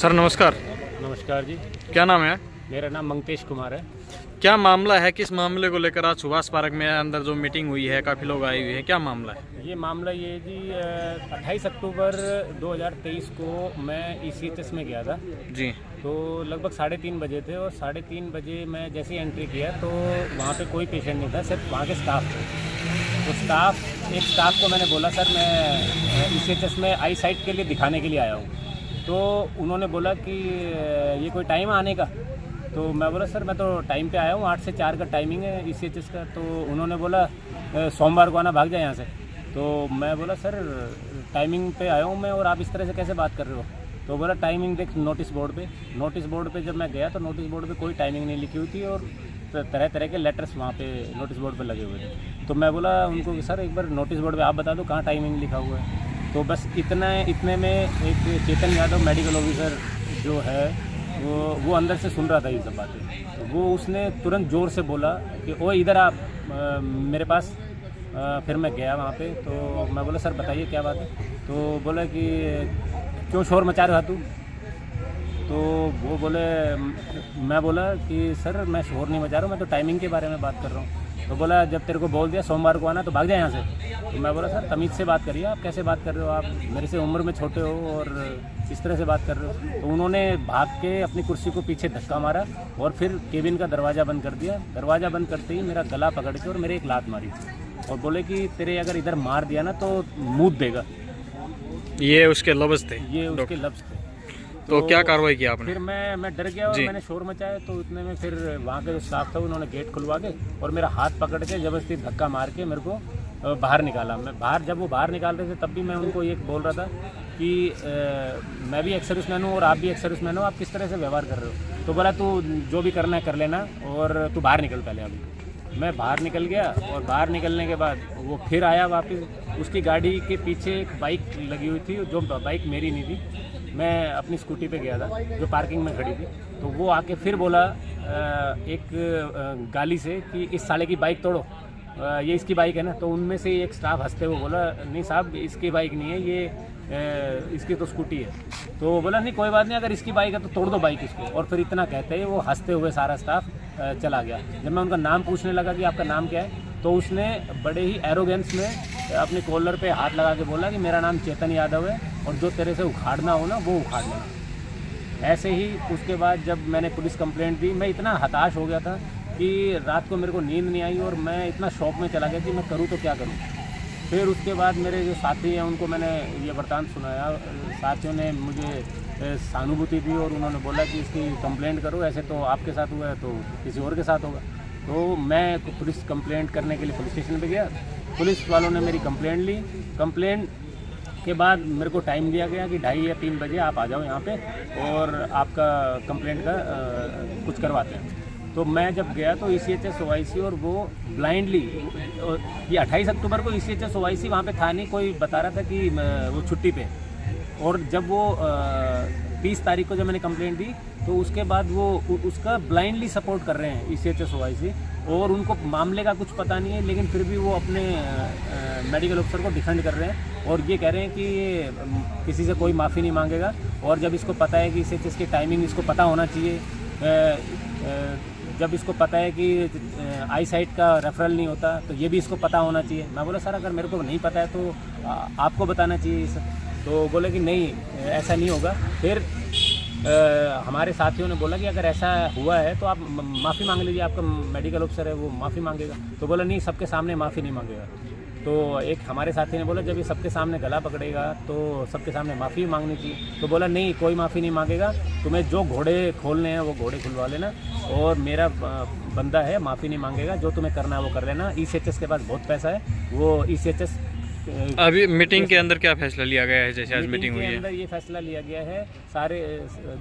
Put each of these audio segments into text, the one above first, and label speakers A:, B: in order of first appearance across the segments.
A: Sir नमस्कार।
B: नमस्कार जी।
A: क्या नाम है?
B: मेरा नाम मंगतेश कुमार है।
A: क्या मामला है, किस मामले को लेकर आज सुभाष पार्क में अंदर जो मीटिंग हुई है, काफ़ी लोग आए हुए हैं, क्या मामला है?
B: ये मामला ये है जी, 28 अक्टूबर 2023 को मैं ECHS में गया था
A: जी।
B: तो लगभग 3:30 बजे थे और 3:30 बजे मैं जैसे ही एंट्री किया तो वहाँ पे कोई पेशेंट नहीं था, सिर्फ वहाँ के स्टाफ थे। तो एक स्टाफ को मैंने बोला सर मैं ECHS में आई साइट के लिए दिखाने के लिए आया हूँ। तो उन्होंने बोला कि ये कोई टाइम आने का? तो मैं बोला सर मैं तो टाइम पे आया हूँ, 8 से 4 का टाइमिंग है ECHS का। तो उन्होंने बोला सोमवार को आना, भाग जाए यहाँ से। तो मैं बोला सर टाइमिंग पे आया हूँ मैं, और आप इस तरह से कैसे बात कर रहे हो? तो बोला टाइमिंग देख नोटिस बोर्ड पे जब मैं गया तो नोटिस बोर्ड पे कोई टाइमिंग नहीं लिखी हुई थी और तरह तरह के लेटर्स वहाँ पे नोटिस बोर्ड पे लगे हुए थे। तो मैं बोला उनको कि सर एक बार नोटिस बोर्ड पे आप बता दो कहाँ टाइमिंग लिखा हुआ है। तो बस इतने में एक चेतन यादव मेडिकल ऑफिसर जो है वो अंदर से सुन रहा था ये सब बातें। तो वो उसने तुरंत ज़ोर से बोला कि ओ इधर आप मेरे पास। फिर मैं गया वहाँ पे तो मैं बोला सर बताइए क्या बात है? तो बोला कि क्यों शोर मचा रहा तू? तो वो बोले, मैं बोला कि सर मैं शोर नहीं मचा रहा हूँ, मैं तो टाइमिंग के बारे में बात कर रहा हूँ। तो बोला जब तेरे को बोल दिया सोमवार को आना तो भाग जाए यहाँ से। तो मैं बोला सर तमीज़ से बात करिए, आप कैसे बात कर रहे हो? आप मेरे से उम्र में छोटे हो और इस तरह से बात कर रहे हो। तो उन्होंने भाग के अपनी कुर्सी को पीछे धक्का मारा और फिर केबिन का दरवाज़ा बंद कर दिया। दरवाज़ा बंद करते ही मेरा गला पकड़ के और मेरे एक लात मारी और बोले कि तेरे अगर इधर मार दिया ना तो मूत देगा।
A: ये उसके लफ्ज़ थे?
B: ये उसके लफ्ज़ थे।
A: तो क्या कार्रवाई की आपने?
B: फिर मैं डर गया और मैंने शोर मचाया। तो इतने में फिर वहाँ के जो स्टाफ था उन्होंने गेट खुलवा के और मेरा हाथ पकड़ के ज़बरदस्ती धक्का मार के मेरे को बाहर निकाला। जब वो बाहर निकाल रहे थे तब भी मैं उनको ये बोल रहा था कि मैं भी एक्स सर्विसमैन हूँ और आप भी एक्स सर्विसमैन हो, आप किस तरह से व्यवहार कर रहे हो? तो बोला तू जो भी करना है कर लेना और तू बाहर निकल पहले। अभी मैं बाहर निकल गया और बाहर निकलने के बाद वो फिर आया वापस। उसकी गाड़ी के पीछे एक बाइक लगी हुई थी, जो बाइक मेरी नहीं थी, मैं अपनी स्कूटी पे गया था जो पार्किंग में खड़ी थी। तो वो आके फिर बोला एक गाली से कि इस साले की बाइक तोड़ो, ये इसकी बाइक है ना। तो उनमें से एक स्टाफ हंसते हुए बोला नहीं साहब इसकी बाइक नहीं है, ये इसकी तो स्कूटी है। तो बोला नहीं कोई बात नहीं, अगर इसकी बाइक है तो तोड़ दो बाइक इसको। और फिर इतना कहते ही वो हंसते हुए सारा स्टाफ चला गया। जब मैं उनका नाम पूछने लगा कि आपका नाम क्या है तो उसने बड़े ही एरोगेंस में अपने कॉलर पे हाथ लगा के बोला कि मेरा नाम चेतन यादव है और जो तेरे से उखाड़ना हो ना वो उखाड़ लेना। ऐसे ही उसके बाद जब मैंने पुलिस कंप्लेंट दी, मैं इतना हताश हो गया था कि रात को मेरे को नींद नहीं आई और मैं इतना शौक में चला गया कि मैं करूँ तो क्या करूँ। फिर उसके बाद मेरे जो साथी हैं उनको मैंने ये वृतांत सुनाया। साथियों ने मुझे सहानुभूति दी और उन्होंने बोला कि इसकी कंप्लेंट करो, ऐसे तो आपके साथ हुआ है तो किसी और के साथ होगा। तो मैं पुलिस कंप्लेंट करने के लिए पुलिस स्टेशन पे गया। पुलिस वालों ने मेरी कंप्लेंट ली। कंप्लेंट के बाद मेरे को टाइम दिया गया कि 2:30 या 3 बजे आप आ जाओ यहाँ पे और आपका कंप्लेंट का कुछ करवाते हैं। तो मैं जब गया तो ECHS OIC और वो ब्लाइंडली, ये 28 अक्टूबर को ECHS OIC वहाँ पे था नहीं, कोई बता रहा था कि वो छुट्टी पे। और जब वो 30 तारीख को जब मैंने कंप्लेंट दी तो उसके बाद वो उसका ब्लाइंडली सपोर्ट कर रहे हैं ECHS OIC और उनको मामले का कुछ पता नहीं है, लेकिन फिर भी वो अपने मेडिकल ऑफिसर को डिफेंड कर रहे हैं और ये कह रहे हैं कि ये किसी से कोई माफ़ी नहीं मांगेगा। और जब इसको पता है कि ECHS की टाइमिंग इसको पता होना चाहिए, जब इसको पता है कि आई साइट का रेफरल नहीं होता तो ये भी इसको पता होना चाहिए। मैं बोला सर अगर मेरे को नहीं पता है तो आपको बताना चाहिए सर। तो बोले कि नहीं ऐसा नहीं होगा। फिर हमारे साथियों ने बोला कि अगर ऐसा हुआ है तो आप माफ़ी मांग लीजिए, आपका मेडिकल ऑफिसर है वो माफ़ी मांगेगा। तो बोला नहीं सबके सामने माफ़ी नहीं मांगेगा। तो एक हमारे साथी ने बोला जब ये सबके सामने गला पकड़ेगा तो सबके सामने माफ़ी मांगनी चाहिए। तो बोला नहीं कोई माफ़ी नहीं मांगेगा, तुम्हें जो घोड़े खोलने हैं वो घोड़े खुलवा लेना और मेरा बंदा है माफ़ी नहीं मांगेगा, जो तुम्हें करना है वो कर लेना। ECHS के पास बहुत पैसा है, वो ECHS।
A: अभी मीटिंग के अंदर क्या फैसला लिया गया है? जैसे आज मीटिंग हुई है
B: अंदर ये फैसला लिया गया है, सारे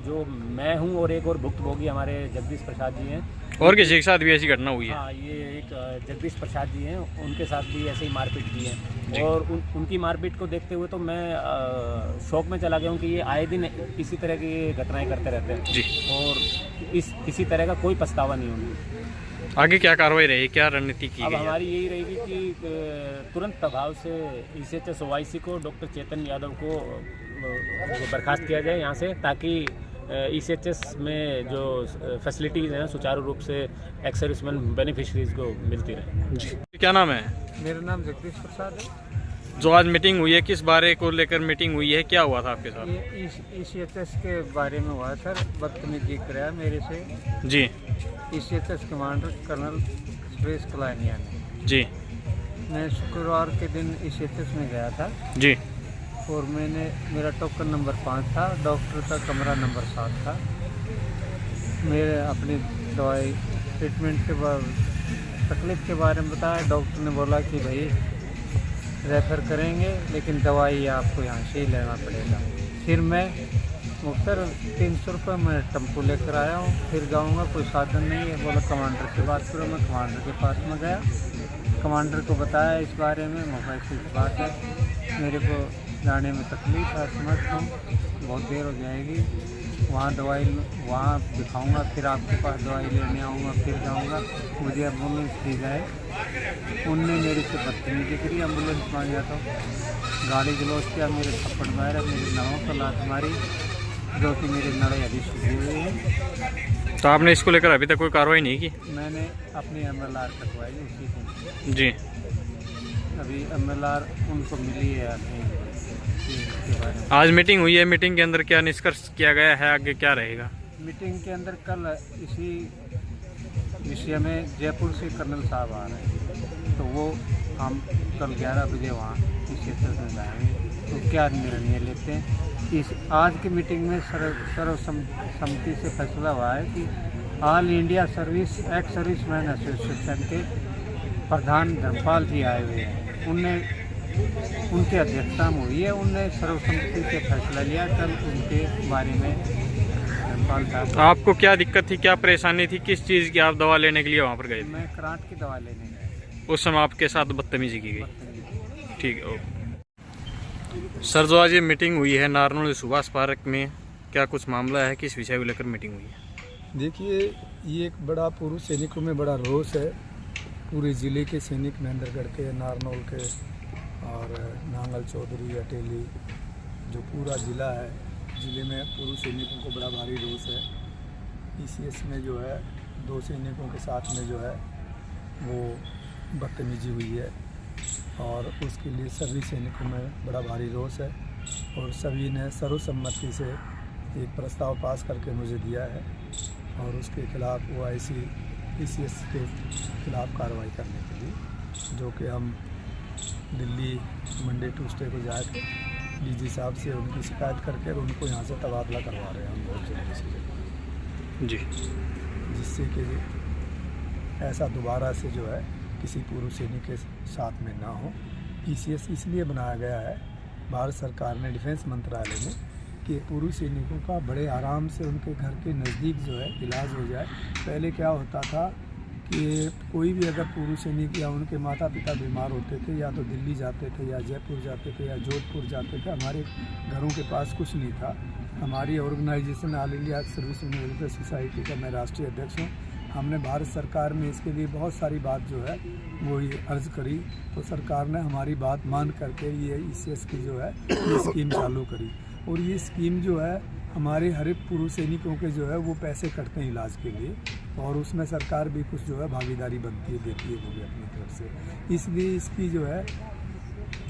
B: जो मैं हूँ और एक और भुक्तभोगी हमारे जगदीश प्रसाद जी हैं
A: और किसी के साथ भी ऐसी घटना हुई है?
B: हाँ ये एक जगदीश प्रसाद जी हैं, उनके साथ भी ऐसे ही मारपीट की है और उनकी मारपीट को देखते हुए तो मैं शौक में चला गया हूँ कि ये आए दिन इसी तरह की घटनाएं करते रहते हैं
A: जी।
B: और किसी तरह का कोई पछतावा नहीं होगी।
A: आगे क्या कार्रवाई रहेगी, क्या रणनीति की
B: अब
A: गई?
B: हमारी यही रहेगी कि तुरंत प्रभाव से ECHS OIC को डॉक्टर चेतन यादव को बर्खास्त किया जाए यहाँ से, ताकि ECHS में जो फैसिलिटीज़ हैं सुचारू रूप से एक्स सर्विसमैन बेनिफिशरीज को मिलती रहे।
A: जी, क्या नाम है?
C: मेरा नाम जगदीश प्रसाद है।
A: जो आज मीटिंग हुई है, किस बारे को लेकर मीटिंग हुई है, क्या हुआ था आपके साथ?
C: ये ECHS के बारे में हुआ सर, बदतमीजी कराया मेरे से
A: जी
C: ECHS कमांडर कर्नल सुरेश कलानिया ने।
A: जी
C: मैं शुक्रवार के दिन ECHS में गया था
A: जी
C: और मेरा टोकन नंबर 5 था, डॉक्टर का कमरा नंबर 7 था। मेरे अपनी दवाई ट्रीटमेंट के बाद तकलीफ़ के बारे में बताया। डॉक्टर ने बोला कि भाई रेफ़र करेंगे, लेकिन दवाई आपको यहाँ से ही लेना पड़ेगा। फिर मैं मुख्तर 300 रुपये में टेम्पो लेकर आया हूँ, फिर जाऊँगा, कोई साधन नहीं है। बोला कमांडर से बात करो। मैं कमांडर के पास में गया, कमांडर को बताया इस बारे में, मोबाइल से बात है, मेरे को जाने में तकलीफ़ है, समझ हूँ बहुत देर हो जाएगी, वहाँ दवाई वहाँ दिखाऊंगा, फिर आपके पास दवाई लेने आऊँगा, फिर जाऊँगा, मुझे एम्बुलेंस दी जाए। उनने मेरे से बदतमीजी करी, एम्बुलेंस मांग गया तो गाड़ी गलौज किया, मेरे थप्पड़ मारा, मेरी नड़ों को लात मारी, जो कि मेरी नड़ें अभी सूझी हुई है।
A: तो आपने इसको लेकर अभी तक कोई कार्रवाई नहीं की?
C: मैंने अपनी MLR कटवाई उसी दिन।
A: जी,
C: अभी MLR उनको मिली है अपनी के बारे में।
A: आज मीटिंग हुई है, मीटिंग के अंदर क्या निष्कर्ष किया गया है, आगे क्या रहेगा?
C: मीटिंग के अंदर कल इसी विषय में जयपुर से कर्नल साहब आ रहे हैं, तो वो हम कल 11 बजे वहाँ इस क्षेत्र में जाएंगे, तो क्या निर्णय लेते हैं। इस आज की मीटिंग में सर्वसम्मति से फैसला हुआ है कि all India service ex serviceman association के प्रधान धर्मपाल जी आए हुए हैं, उनके अध्यक्षता में हुई है। उनने सर्वसम्मति से फैसला लिया। कल उनके बारे में धर्मपाल साहब।
A: आपको क्या दिक्कत थी, क्या परेशानी थी, किस चीज़ की आप दवा लेने के लिए वहाँ पर गए थे?
C: मैं कराट की दवा लेने गया।
A: उस समय आपके साथ बदतमीजी की गई? ठीक है, ओके। सर, जो आज ये मीटिंग हुई है नारनौल सुभाष पार्क में, क्या कुछ मामला है, किस विषय को लेकर मीटिंग हुई है?
D: देखिए, ये एक बड़ा पूर्व सैनिकों में बड़ा रोष है। पूरे ज़िले के सैनिक महेंद्रगढ़ के, नारनौल के और नांगल चौधरी, अटेली, जो पूरा ज़िला है, ज़िले में पूर्व सैनिकों को बड़ा भारी रोष है। ECS में जो है 2 सैनिकों के साथ में जो है वो बदतमीजी हुई है और उसके लिए सभी सैनिकों में बड़ा भारी रोष है और सभी ने सर्वसम्मति से एक प्रस्ताव पास करके मुझे दिया है और उसके खिलाफ वो ECS के खिलाफ कार्रवाई करने के लिए, जो कि हम दिल्ली मंडे ट्यूसडे को जाकर DG साहब से उनकी शिकायत करके और उनको यहाँ से तबादला करवा रहे हैं हम बहुत जल्दी से
A: जी,
D: जिससे कि ऐसा दोबारा से जो है किसी पूर्व सैनिक के साथ में ना हो। ECS इसलिए बनाया गया है भारत सरकार ने, डिफेंस मंत्रालय में, कि पूर्व सैनिकों का बड़े आराम से उनके घर के नज़दीक जो है इलाज हो जाए। पहले क्या होता था कि कोई भी अगर पूर्व सैनिक या उनके माता पिता बीमार होते थे, या तो दिल्ली जाते थे या जयपुर जाते थे या जोधपुर जाते थे, हमारे घरों के पास कुछ नहीं था। हमारी organisation all India service welfare society का मैं राष्ट्रीय अध्यक्ष हूँ। हमने भारत सरकार में इसके लिए बहुत सारी बात जो है वो ये अर्ज़ करी, तो सरकार ने हमारी बात मान करके ये ECS की जो है ये स्कीम चालू करी और ये स्कीम जो है हमारे हर एक पूर्व सैनिकों के जो है वो पैसे कटते हैं इलाज के लिए और उसमें सरकार भी कुछ जो है भागीदारी बनती है, देती है वो भी अपनी तरफ से। इसलिए इसकी जो है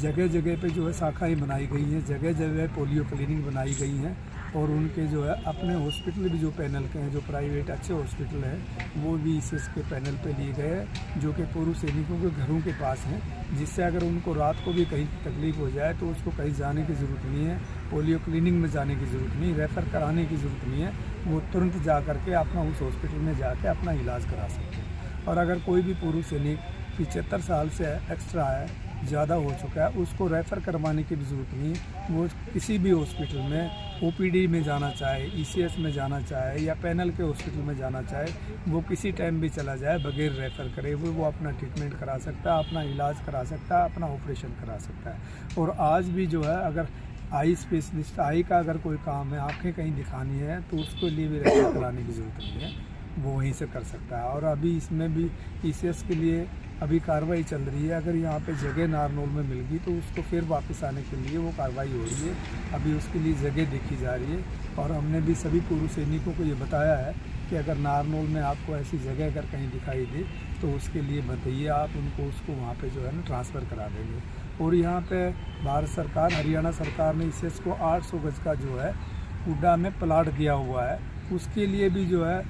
D: जगह जगह पे जो है शाखाएं बनाई गई हैं, जगह जगह पोलियो क्लिनिक बनाई गई हैं और उनके जो है अपने हॉस्पिटल भी जो पैनल के हैं, जो प्राइवेट अच्छे हॉस्पिटल हैं, वो भी ECS के पैनल पे लिए गए हैं, जो कि पूर्व सैनिकों के घरों के पास हैं, जिससे अगर उनको रात को भी कहीं तकलीफ हो जाए तो उसको कहीं जाने की ज़रूरत नहीं है, पोलियो क्लिनिक में जाने की ज़रूरत नहीं, रेफ़र कराने की ज़रूरत नहीं है। वो तुरंत जा करके अपना उस हॉस्पिटल में जाके अपना इलाज करा सकते हैं। और अगर कोई भी पूर्व सैनिक 75 साल से एक्स्ट्रा है, ज़्यादा हो चुका है, उसको रेफ़र करवाने की भी ज़रूरत नहीं। वो किसी भी हॉस्पिटल में OPD में जाना चाहे, ECS में जाना चाहे या पैनल के हॉस्पिटल में जाना चाहे, वो किसी टाइम भी चला जाए बगैर रेफ़र करे वो अपना ट्रीटमेंट करा सकता है, अपना इलाज करा सकता है, अपना ऑपरेशन करा सकता है। और आज भी जो है अगर आई स्पेशलिस्ट, आई का अगर कोई काम है, आँखें कहीं दिखानी है, तो उसके लिए भी रेफ़र कराने की ज़रूरत नहीं है। वो वहीं से कर सकता है। और अभी इसमें भी PCS के लिए अभी कार्रवाई चल रही है। अगर यहाँ पे जगह नारनौल में मिल गई तो उसको फिर वापस आने के लिए वो कार्रवाई हो रही है। अभी उसके लिए जगह देखी जा रही है और हमने भी सभी पूर्व सैनिकों को ये बताया है कि अगर नारनौल में आपको ऐसी जगह अगर कहीं दिखाई दे तो उसके लिए बताइए, आप उनको उसको वहाँ पे जो है ना ट्रांसफ़र करा देंगे। और यहाँ पे भारत सरकार, हरियाणा सरकार ने ICS को 800 गज का जो है हुड्डा में प्लाट दिया हुआ है। उसके लिए भी जो है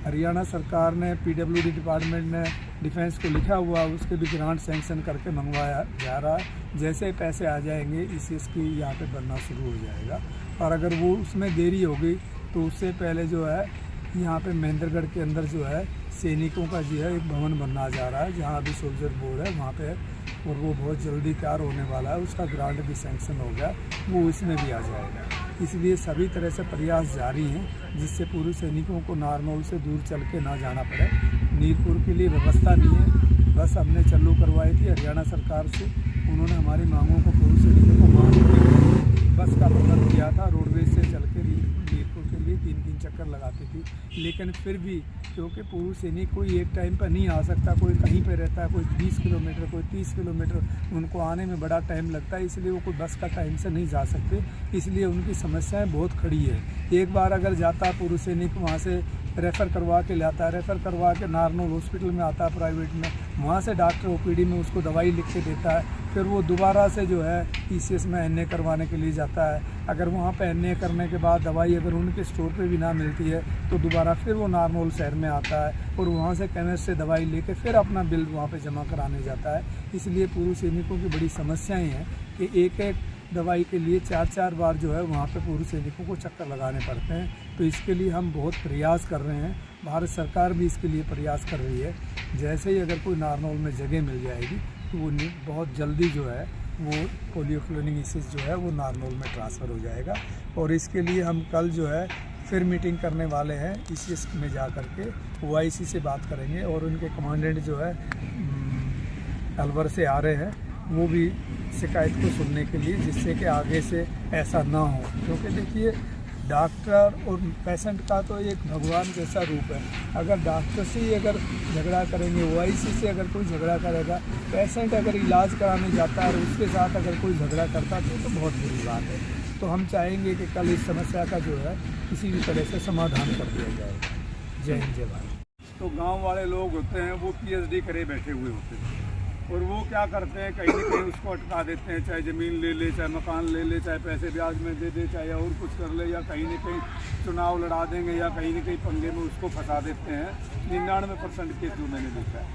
D: हरियाणा सरकार ने PWD डिपार्टमेंट ने डिफेंस को लिखा हुआ, उसके भी ग्रांट सैंक्शन करके मंगवाया जा रहा है। जैसे पैसे आ जाएंगे ICS की यहाँ पे बनना शुरू हो जाएगा। और अगर वो उसमें देरी हो गई तो उससे पहले जो है यहाँ पे महेंद्रगढ़ के अंदर जो है सैनिकों का जो है एक भवन बनना जा रहा है, जहाँ अभी सोल्जर बोर्ड है वहाँ पे, और वो बहुत जल्दी तैयार होने वाला है। उसका ग्रांट भी सैंक्शन हो गया, वो इसमें भी आ जाएगा। इसलिए सभी तरह से प्रयास जारी हैं जिससे पूर्व सैनिकों को नारनौल से दूर चल के ना जाना पड़े। नीरपुर के लिए व्यवस्था नहीं है, बस हमने चालू करवाई थी हरियाणा सरकार से। उन्होंने हमारी मांगों को, पूर्व सैनिकों को मान के बस का प्रबंध किया था। रोडवेज से चल के नीरपुर के लिए 3-3 चक्कर लगाती थी। लेकिन फिर भी क्योंकि पूर्व सैनिक कोई एक टाइम पर नहीं आ सकता, कोई कहीं पे रहता है, कोई 20 किलोमीटर, कोई 30 किलोमीटर, उनको आने में बड़ा टाइम लगता है, इसलिए वो कोई बस का टाइम से नहीं जा सकते। इसलिए उनकी समस्याएं बहुत खड़ी है। एक बार अगर जाता है पूर्व सैनिक, वहाँ से रेफ़र करवा के लाता है, रेफ़र करवा के नारनौल हॉस्पिटल में आता है प्राइवेट में, वहाँ से डॉक्टर OPD में उसको दवाई लिख के देता है। फिर वो दोबारा से जो है PCS में NA करवाने के लिए जाता है। अगर वहाँ पे NA करने के बाद दवाई अगर उनके स्टोर पे भी ना मिलती है तो दोबारा फिर वो नारनौल शहर में आता है और वहाँ से केमिस्ट से दवाई लेके फिर अपना बिल वहाँ पे जमा कराने जाता है। इसलिए पूर्व सैनिकों की बड़ी समस्याएँ हैं कि एक दवाई के लिए 4-4 बार जो है वहाँ पे पूर्व सैनिकों को चक्कर लगाने पड़ते हैं। तो इसके लिए हम बहुत प्रयास कर रहे हैं, भारत सरकार भी इसके लिए प्रयास कर रही है। जैसे ही अगर कोई नारनौल में जगह मिल जाएगी तो वो बहुत जल्दी जो है वो पोलियो क्लोनिंग ICS जो है वो नारनौल में ट्रांसफ़र हो जाएगा। और इसके लिए हम कल जो है फिर मीटिंग करने वाले हैं ICS में जा कर के, OIC से बात करेंगे और उनके कमांडेंट जो है अलवर से आ रहे हैं, वो भी शिकायत को सुनने के लिए, जिससे कि आगे से ऐसा ना हो। क्योंकि देखिए डॉक्टर और पेशेंट का तो एक भगवान जैसा रूप है। अगर डॉक्टर से ही अगर झगड़ा करेंगे, OIC से अगर कोई झगड़ा करेगा, पेशेंट अगर इलाज कराने जाता है और उसके साथ अगर कोई झगड़ा करता तो बहुत बुरी बात है। तो हम चाहेंगे कि कल इस समस्या का जो है किसी भी तरह से समाधान कर दिया जाएगा। जय हिंद, जय भारत।
E: तो गांव वाले लोग होते हैं वो PhD करे बैठे हुए होते हैं और वो क्या करते हैं, कहीं ना कहीं उसको अटका देते हैं, चाहे ज़मीन ले ले, चाहे मकान ले ले, चाहे पैसे ब्याज में दे दे, चाहे और कुछ कर ले, या कहीं ना कहीं चुनाव लड़ा देंगे, या कहीं ना कहीं पंगे में उसको फंसा देते हैं। 99% केस जो मैंने देखा है।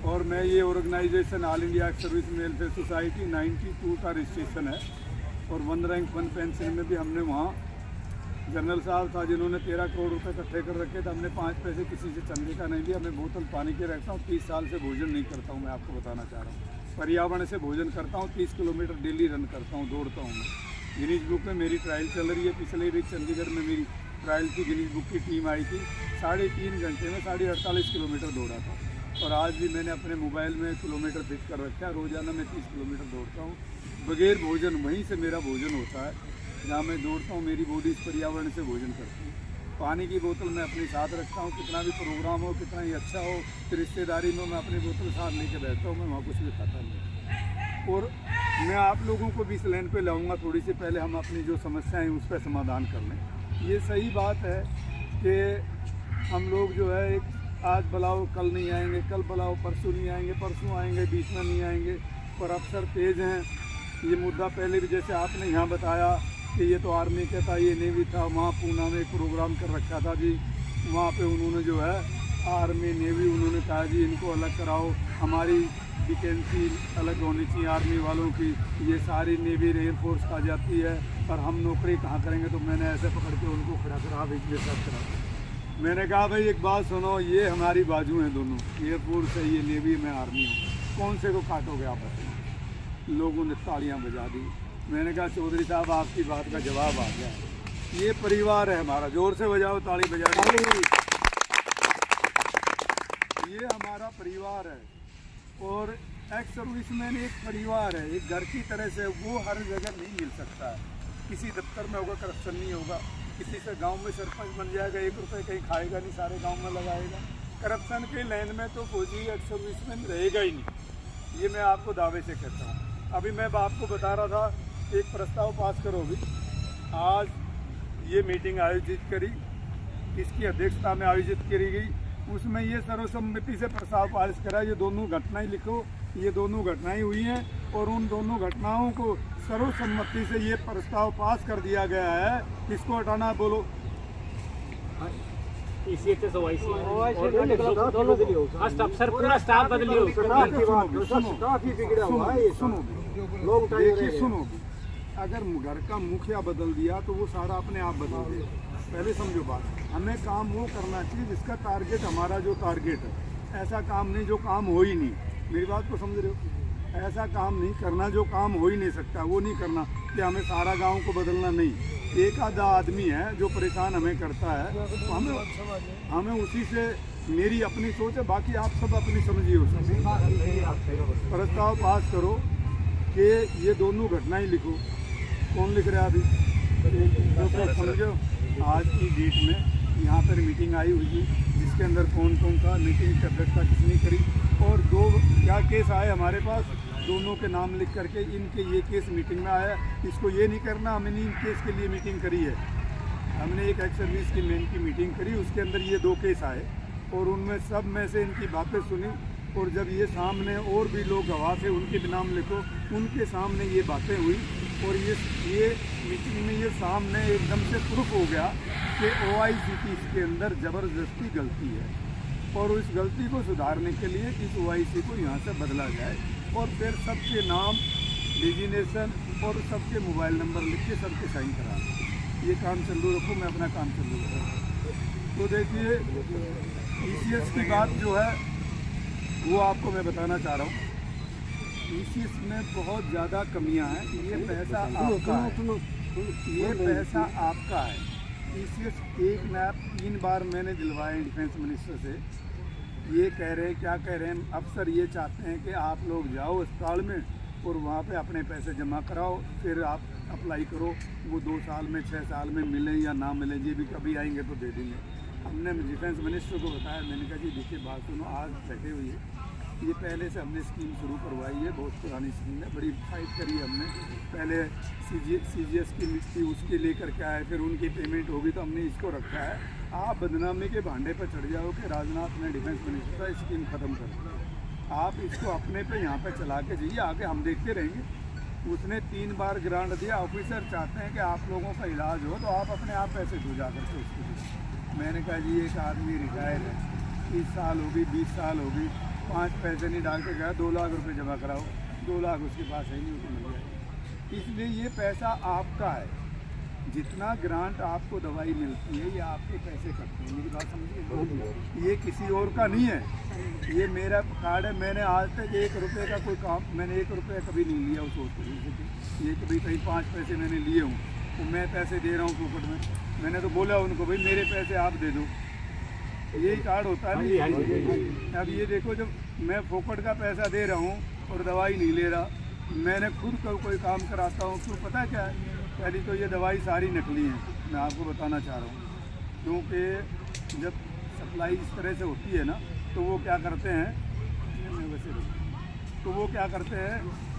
E: और मैं ये organisation all India service welfare society 92 का रजिस्ट्रेशन है और 1 रैंक 1 पेंशन में भी हमने वहाँ जनरल साहब था जिन्होंने 13 करोड़ रुपए इकट्ठे कर रखे थे, हमने 5 पैसे किसी से चंदे का नहीं लिया। मैं बोतल पानी के रखता हूँ, 30 साल से भोजन नहीं करता हूँ, मैं आपको बताना चाह रहा हूँ। पर्यावरण से भोजन करता हूँ, 30 किलोमीटर डेली रन करता हूँ, दौड़ता हूँ मैं। गिनीज बुक में मेरी ट्रायल चल रही है। पिछले वीक चंडीगढ़ में मेरी ट्रायल की गिनीज बुक की टीम आई थी, 3.5 घंटे में 48 किलोमीटर दौड़ा था। और आज भी मैंने अपने मोबाइल में किलोमीटर फिट कर रखा है। रोज़ाना मैं 30 किलोमीटर दौड़ता हूँ बगैर भोजन। वहीं से मेरा भोजन होता है जहाँ मैं दौड़ता हूँ। मेरी बॉडी इस पर्यावरण से भोजन करती है। पानी की बोतल मैं अपने साथ रखता हूँ, कितना भी प्रोग्राम हो, कितना ही अच्छा हो, रिश्तेदारी में मैं अपनी बोतल साथ लेके बैठता हूँ, मैं वहाँ कुछ भी खाता नहीं। और मैं आप लोगों को भी इस लाइन पे लाऊंगा, थोड़ी सी पहले हम अपनी जो समस्याएं हैं उस पर समाधान कर लें। ये सही बात है कि हम लोग जो है एक आज बुलाओ कल नहीं आएंगे, कल बुलाओ परसों नहीं आएंगे, परसों आएंगे, बीच में नहीं आएंगे, पर अफसर तेज हैं। ये मुद्दा पहले भी जैसे आपने यहाँ बताया कि ये तो आर्मी का था, ये नेवी था, वहाँ पूना में एक प्रोग्राम कर रखा था जी। वहाँ पे उन्होंने जो है आर्मी नेवी उन्होंने कहा जी इनको अलग कराओ, हमारी वैकेंसी अलग होनी चाहिए आर्मी वालों की, ये सारी नेवी एयरफोर्स आ जाती है और हम नौकरी कहाँ करेंगे। तो मैंने ऐसे पकड़ के उनको खड़ा करा, एक साथ करा। मैंने कहा भाई एक बात सुनो, ये हमारी बाजू हैं दोनों, एयरफोर्स है ये, नेवी में आर्मी हूँ, कौन से को काटोगे आप? लोगों ने तालियां बजा दी। मैंने कहा चौधरी साहब आपकी बात का जवाब आ गया, ये परिवार है हमारा, जोर से बजाओ ताली बजा दी। ये हमारा परिवार है और एक्स सर्विसमैन एक परिवार है, एक घर की तरह से। वो हर जगह नहीं मिल सकता है, किसी दफ्तर में होगा करप्शन नहीं होगा, किसी से गांव में सरपंच बन जाएगा, 1 रुपये कहीं खाएगा नहीं, सारे गांव में लगाएगा। करप्शन के लाइन में तो फौजी एक्स सर्विसमैन रहेगा ही नहीं, ये मैं आपको दावे से कहता हूँ। अभी मैं आपको बता रहा था, एक प्रस्ताव पास करो अभी, आज ये मीटिंग आयोजित करी, इसकी अध्यक्षता में आयोजित करी गई, उसमें ये सर्वसम्मति से प्रस्ताव पास करा। ये दोनों घटनाएं लिखो, ये दोनों घटनाएं हुई हैं और उन दोनों घटनाओं को सर्वसम्मति से ये प्रस्ताव पास कर दिया गया है। किसको हटाना बोलो?
B: अफसर पूरा स्टाफ बदलियो।
E: सुनो, अगर घर का मुखिया बदल दिया तो वो सारा अपने आप बदल दे। पहले समझो बात, हमें काम वो करना चाहिए जिसका टारगेट, हमारा जो टारगेट है। ऐसा काम नहीं जो काम हो ही नहीं, मेरी बात को समझ रहे हो? ऐसा काम नहीं करना जो काम हो ही नहीं सकता, वो नहीं करना कि हमें सारा गांव को बदलना नहीं। एक आधा आदमी है जो परेशान हमें करता है, तो हमें उसी से, मेरी अपनी सोच है, बाकी आप सब अपनी समझिए। प्रस्ताव पास करो कि ये दोनों घटनाएं लिखो। कौन लिख रहा है अभी? समझो, आज की डेट में यहाँ पर मीटिंग आई हुई थी, जिसके अंदर कौन कौन था, मीटिंग की अध्यक्षता किसने करी, और दो क्या केस आए हमारे पास, दोनों के नाम लिख करके इनके ये केस मीटिंग में आया। इसको ये नहीं करना, हमने इन केस के लिए मीटिंग करी है। हमने एक एक्स सर्विस की मैन की मीटिंग करी, उसके अंदर ये 2 केस आए और उनमें सब में से इनकी बातें सुनी। और जब ये सामने और भी लोग गवाह थे, उनके भी नाम लिखो, उनके सामने ये बातें हुई और ये मीटिंग में ये सामने एकदम से प्रूफ हो गया कि OIC की इसके अंदर ज़बरदस्ती गलती है और उस गलती को सुधारने के लिए इस OIC को यहाँ से बदला जाए और फिर सबके नाम, डिजिनेशन और सबके मोबाइल नंबर लिख के सबके साइन करा। ये काम चालू रखो, मैं अपना काम चालू रखूँ। तो देखिए, ECS की बात जो है वो आपको मैं बताना चाह रहा हूँ। ECS में बहुत ज़्यादा कमियां हैं। ये पैसा आपका है, ये पैसा आपका है। ECS एक नैप 3 बार मैंने दिलवाए डिफेंस मिनिस्टर से। ये कह रहे हैं, क्या कह रहे हैं अफसर, ये चाहते हैं कि आप लोग जाओ अस्पताल में और वहाँ पे अपने पैसे जमा कराओ, फिर आप अप्लाई करो। वो 2 साल में 6 साल में मिलें या ना मिलें, ये भी कभी आएंगे तो दे देंगे। हमने डिफेंस मिनिस्टर को बताया, मैंने कहा जी देखिए बात सुनो, आज बैठे हुई है, ये पहले से हमने स्कीम शुरू करवाई है, बहुत पुरानी स्कीम है, बड़ी फाइट करी है हमने। पहले CGS की मिट्टी उसके लेकर के आए, फिर उनकी पेमेंट होगी तो हमने इसको रखा है। आप बदनामी के भांडे पर चढ़ जाओ कि राजनाथ ने डिफेंस मिनिस्टर का स्कीम ख़त्म कर दी। आप इसको अपने पे यहाँ पे चला के जाइए, आगे हम देखते रहेंगे। उसने 3 बार ग्रांट दिया। ऑफिसर चाहते हैं कि आप लोगों का इलाज हो तो आप अपने आप पैसे दो जा करके उसके लिए। मैंने कहा जी एक आदमी रिटायर है, 30 साल होगी, 20 साल होगी, 5 पैसे नहीं डाल के गया, 2 लाख रुपए जमा कराओ, 2 लाख उसके पास है नहीं, उसको मिल जाएगा। इसलिए ये पैसा आपका है। जितना ग्रांट आपको दवाई मिलती है ये आपके पैसे कटते हैं, मेरी बात समझिए। ये किसी और का नहीं है, ये मेरा कार्ड है। मैंने आज तक 1 रुपये का कोई काम, मैंने 1 रुपये कभी नहीं लिया उस हॉस्पिटल से। ये कभी कहीं 5 पैसे मैंने लिए हूँ तो मैं पैसे दे रहा हूँ फोकट में। मैंने तो बोला उनको भाई मेरे पैसे आप दे दो, यही कार्ड होता है ना। अब ये देखो, जब मैं फोकट का पैसा दे रहा हूँ और दवाई नहीं ले रहा, मैंने खुद कोई काम कराता हूँ, क्यों पता क्या है? पहली तो ये दवाई सारी नकली है, मैं आपको बताना चाह रहा हूँ। क्योंकि जब सप्लाई इस तरह से होती है ना, तो वो क्या करते हैं,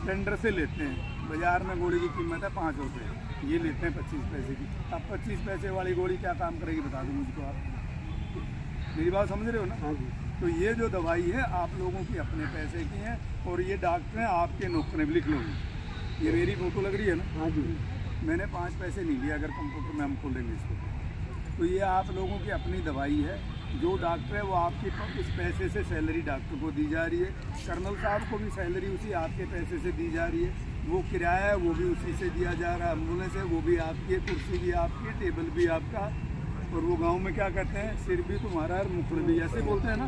E: टेंडर से लेते हैं। बाज़ार में गोली की कीमत है 5 रुपये, ये लेते हैं 25 पैसे की। अब 25 पैसे वाली गोली क्या काम करेगी बता दो मुझको आप, मेरी बात समझ रहे हो ना? हाँ जी। तो ये जो दवाई है आप लोगों की अपने पैसे की है और ये डॉक्टर हैं आपके नौकरी लिख लो। ये मेरी फोटो लग रही है ना? हाँ जी। मैंने 5 पैसे नहीं लिए, अगर कंप्यूटर में हम खोलेंगे इसको तो ये आप लोगों की अपनी दवाई है। जो डॉक्टर है वो आपके इस पैसे से सैलरी डॉक्टर को दी जा रही है, कर्नल साहब को भी सैलरी उसी आपके पैसे से दी जा रही है, वो किराया है वो भी उसी से दिया जा रहा है, एम्बुलेंस है वो भी आपकी, कुर्सी भी आपकी, टेबल भी आपका, और वो गांव में क्या कहते हैं, सिर भी तुम्हारा और मुखड़ भी, ऐसे बोलते हैं ना।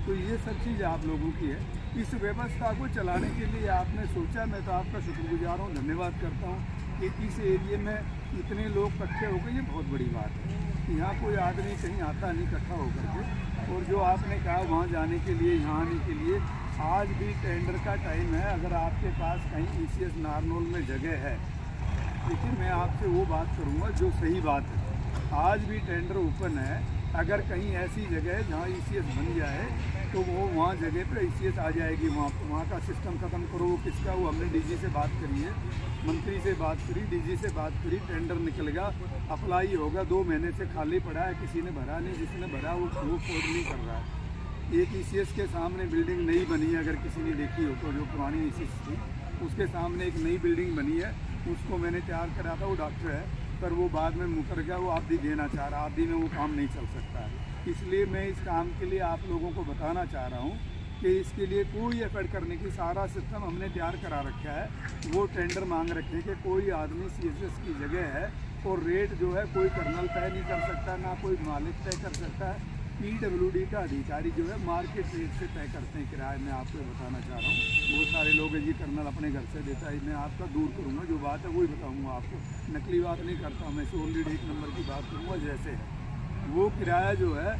E: तो ये सब चीज़ आप लोगों की है। इस व्यवस्था को चलाने के लिए आपने सोचा, मैं तो आपका शुक्रगुजार हूँ, धन्यवाद करता हूँ कि इस एरिए में इतने लोग इकट्ठे हो गए, ये बहुत बड़ी बात है। यहाँ कोई आदमी कहीं आता नहीं इकट्ठा होकर के। और जो आपने कहा वहाँ जाने के लिए, यहाँ आने के लिए, आज भी टेंडर का टाइम है। अगर आपके पास कहीं ECS नारनौल में जगह है, लेकिन मैं आपसे वो बात करूँगा जो सही बात है। आज भी टेंडर ओपन है। अगर कहीं ऐसी जगह है जहाँ ECS बन जाए तो वो वहाँ जगह पे ECS आ जाएगी। वहाँ का सिस्टम ख़त्म करो। वो किसका, वो हमने DG से बात करी है, मंत्री से बात करी, DG से बात करी, टेंडर निकलेगा, अप्लाई होगा। 2 महीने से खाली पड़ा है, किसी ने भरा नहीं, जिसने भरा वो खोद नहीं कर रहा है। एक ECS के सामने बिल्डिंग नई बनी है, अगर किसी ने देखी हो तो, जो पुरानी ECS थी उसके सामने एक नई बिल्डिंग बनी है, उसको मैंने तैयार करा था, वो डॉक्टर है, पर वो बाद में मुकर गया। वो आधी देना चाह रहा, आधी में वो काम नहीं चल सकता है। इसलिए मैं इस काम के लिए आप लोगों को बताना चाह रहा हूँ कि इसके लिए कोई एफर्ट करने की सारा सिस्टम हमने तैयार करा रखा है। वो टेंडर मांग रखे हैं कि कोई आदमी CSS की जगह है और रेट जो है कोई कर्नल तय नहीं कर सकता, ना कोई मालिक तय कर सकता है। PWD का अधिकारी जो है मार्केट रेट से तय करते हैं किराए। मैं आपको बताना चाह रहा हूँ, बहुत सारे लोग हैं जी कर्नल अपने घर से देता है। मैं आपका दूर करूँगा, जो बात है वही बताऊँगा आपको, नकली बात नहीं करता मैं, ओनली 1 नंबर की बात करूँगा। जैसे वो किराया जो है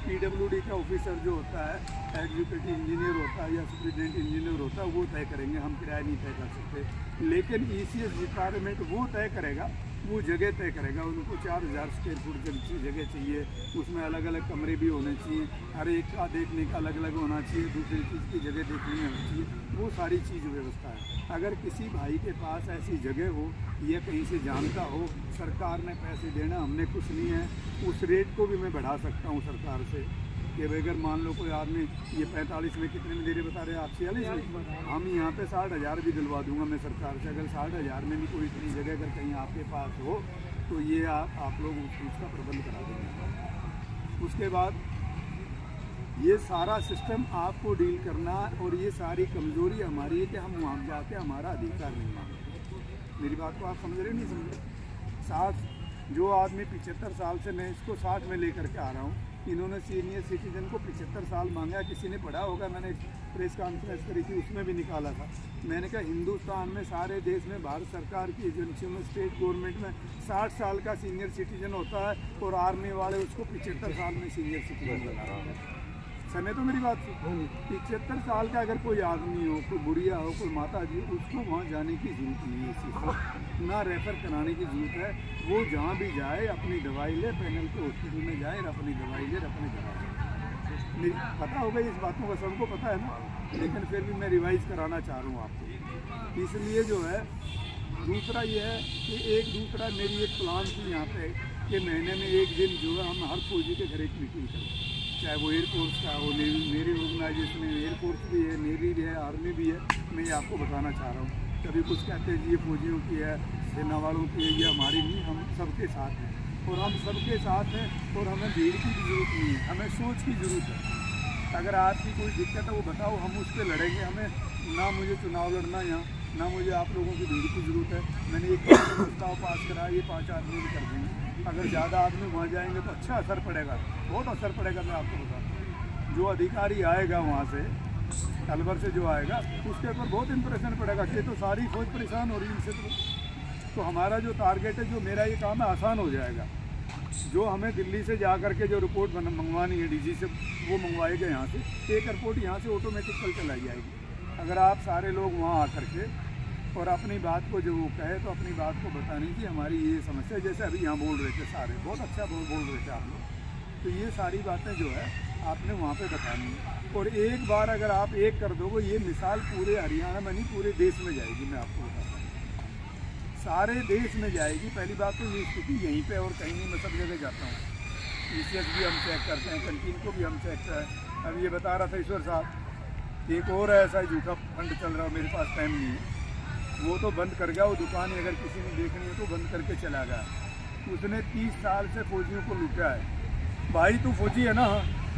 E: PWD का ऑफिसर जो होता है, एग्जीक्यूटिव इंजीनियर होता है या सुपरिटेंडेंट इंजीनियर होता है, वो तय करेंगे। हम किराया नहीं तय कर सकते। लेकिन ECS डिपार्टमेंट वो तय करेगा, वो जगह तय करेगा। उनको 4000 स्क्वायर फुट जगह चाहिए, उसमें अलग अलग कमरे भी होने चाहिए, हर एक का देखने का अलग अलग होना चाहिए, दूसरी चीज़ की जगह देखनी होनी चाहिए। वो सारी चीज़ व्यवस्था है। अगर किसी भाई के पास ऐसी जगह हो या कहीं से जानता हो, सरकार ने पैसे देना, हमने कुछ नहीं है, उस रेट को भी मैं बढ़ा सकता हूँ सरकार से कि अगर मान लो कोई आदमी ये 45 में कितने में दे रहे बता रहे आप, 46 में, हम यहाँ पे 60,000 भी दिलवा दूंगा मैं सरकार से। अगर 60,000 में भी कोई इतनी जगह अगर कहीं आपके पास हो तो ये आप लोग उसका प्रबंध करा देंगे। उसके बाद ये सारा सिस्टम आपको डील करना, और ये सारी कमज़ोरी हमारी है कि हम वहाँ जाके हमारा अधिकार नहीं मांगते। मेरी बात को आप समझ रहे नहीं समझ रहे? 60 जो आदमी 75 साल से, मैं इसको 60 में लेकर के आ रहा हूँ, इन्होंने सीनियर सिटीजन को 75 साल मांगा। किसी ने पढ़ा होगा, मैंने प्रेस कॉन्फ्रेंस करी थी, उसमें भी निकाला था। मैंने कहा हिंदुस्तान में सारे देश में भारत सरकार की एजेंसियों में, स्टेट गवर्नमेंट में 60 साल का सीनियर सिटीजन होता है और आर्मी वाले उसको 75 साल में सीनियर सिटीजन बना रहे हैं। समय तो मेरी बात सुन, 75 साल का अगर कोई आदमी हो, कोई बुढ़िया हो, कोई माता जी, उसको वहाँ जाने की जरूरत नहीं है, इसी ना रेफ़र कराने की ज़रूरत है। वो जहाँ भी जाए अपनी दवाई ले, पैनल के हॉस्पिटल में जाए, अपनी दवाई ले, अपनी दवाई ले। पता होगा इस बातों का, सबको पता है ना, लेकिन फिर भी मैं रिवाइज़ कराना चाह रहा हूँ आपको। इसलिए जो है दूसरा ये है कि एक दूसरा मेरी एक प्लान थी यहाँ पे कि महीने में एक दिन जो है हम हर फौजी के घर एक मीटिंग करें, चाहे वो एयरफोर्स का हो, मेरी ऑर्गेनाइजेशन में एयरफोर्स भी है, नेवी भी है, आर्मी भी है। मैं ये आपको बताना चाह रहा हूँ। कभी कुछ कहते हैं जी ये फौजियों की है, सेना वालों की है, ये हमारी नहीं, हम सबके साथ हैं और हम सबके साथ हैं। और हमें भीड़ की भी ज़रूरत नहीं है, हमें सोच की ज़रूरत है। अगर आपकी कोई दिक्कत है वो बताओ, हम उस पर लड़ेंगे। हमें ना मुझे चुनाव लड़ना यहाँ, ना मुझे आप लोगों की भीड़ की ज़रूरत है। मैंने एक प्रस्ताव पास करा, ये 5 आदमी भी कर देंगे। अगर ज़्यादा आदमी वहाँ जाएंगे तो अच्छा असर पड़ेगा, बहुत असर पड़ेगा। मैं आपको बता दूँ, जो अधिकारी आएगा वहाँ से, अलवर से जो आएगा, उसके ऊपर बहुत इंप्रेशन पड़ेगा कि तो सारी फौज परेशान हो रही है इनसे। तो हमारा जो टारगेट है, जो मेरा ये काम है, आसान हो जाएगा। जो हमें दिल्ली से जा करके जो रिपोर्ट मंगवानी है DG से, वो मंगवाएगा यहाँ से। एक रिपोर्ट यहाँ से ऑटोमेटिक कल चलाई जाएगी। अगर आप सारे लोग वहाँ आकर के और अपनी बात को जो वो कहे, तो अपनी बात को बताने की हमारी ये समस्या, जैसे अभी यहाँ बोल रहे थे सारे, बहुत अच्छा बोल रहे थे आप लोग। तो ये सारी बातें जो है आपने वहाँ पे बतानी है। और एक बार अगर आप एक कर दोगे, ये मिसाल पूरे हरियाणा में नहीं, पूरे देश में जाएगी। मैं आपको बताता हूँ, सारे देश में जाएगी। पहली बात तो ये स्थिति यहीं पे और कहीं नहीं, मैं सब जगह जाता हूँ। ECS भी हम चेक करते हैं, कैंटीन को भी हम चेक करें। अब ये बता रहा था ईश्वर साहब, एक और ऐसा झूठा फंड चल रहा है, मेरे पास टाइम नहीं है, वो तो बंद कर गया। वो दुकान अगर किसी ने देखनी है तो बंद करके चला गया। उसने 30 साल से फौजियों को लूटा है। भाई तू फौजी है ना,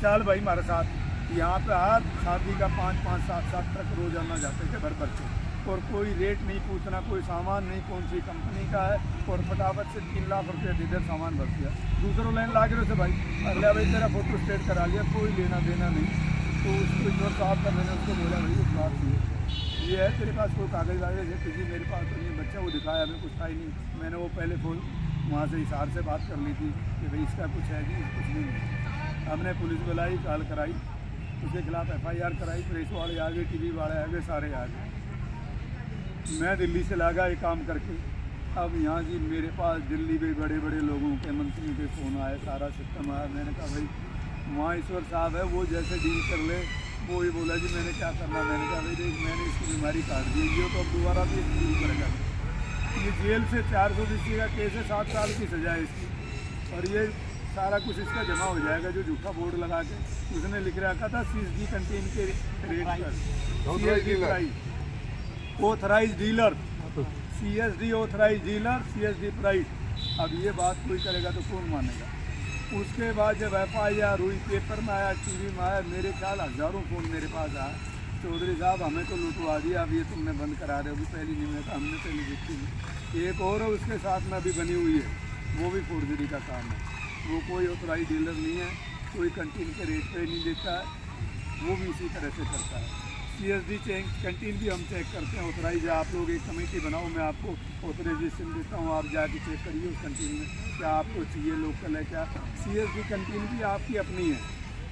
E: चल भाई हमारे साथ। यहाँ पे आज शादी का 5-5, 7-7 ट्रक रोजाना जाते थे भर भर के, और कोई रेट नहीं पूछना, कोई सामान नहीं कौन सी कंपनी का है, और फटाफट से 3 लाख रुपये दे दे, सामान भर दिया। दूसरों लाइन ला के भाई अगला भाई तेरा फोटो स्टेट करा लिया, कोई लेना देना नहीं। तो उसको ईश्वर साहब का मैंने उसको बोला भाई उस बात ये है, तेरे पास कोई कागज़ वागज है? तुझे मेरे पास तो नहीं। बच्चा वो दिखाया, हमें कुछ था ही नहीं। मैंने वो पहले फ़ोन वहाँ से हिसार से बात कर ली थी कि भाई इसका कुछ है नहीं, कुछ नहीं। हमने पुलिस बुलाई, कॉल कराई, उसके खिलाफ FIR कराई, प्रेस वाले आ गए, TV वाले आ गए, सारे आ गए। मैं दिल्ली से लगा ये काम करके। अब यहाँ जी मेरे पास दिल्ली में बड़े बड़े लोगों के, मंत्रियों के भी फ़ोन आया, सारा सिस्टम आया। मैंने कहा भाई वहाँ ईश्वर साहब है, वो जैसे डील कर ले। वो ही बोला जी मैंने क्या करना। मैंने कहा भाई देख मैंने इसकी बीमारी काट दी है, तो अब दोबारा भी शुरू करेगा। ये जेल से 420 का केस है, 7 साल की सज़ा है इसकी, और ये सारा कुछ इसका जमा हो जाएगा। जो झूठा बोर्ड लगा के उसने लिख रखा था CSD कैंटीन के रेट पर, CSD price authorise dealer, CSD authorise dealer, CSD price. अब ये बात कोई करेगा तो कौन मानेगा। उसके बाद जब FIR हुई, पेपर में आया, TV में आया, मेरे ख्याल हज़ारों फ़ोन मेरे पास आया, चौधरी साहब हमें तो लुटवा दिया, अब ये तुमने बंद करा रहे हो। अभी पहली नहीं में हमने पहले देखी नहीं। एक और है उसके साथ में अभी बनी हुई है, वो भी फोर्जरी का काम है। वो कोई ऑथराइज डीलर नहीं है, कोई कैंटीन के रेट पे नहीं देता है, वो भी इसी तरह से करता है। CSD कैंटीन भी हम चेक करते हैं, ऑथराइज है। आप लोग एक कमेटी बनाओ, मैं आपको ऑथराइजेशन देता हूँ, आप जाके चेक करिए उस कैंटीन में क्या आपको चाहिए, लोकल है क्या। CSD कैंटीन भी आपकी अपनी है।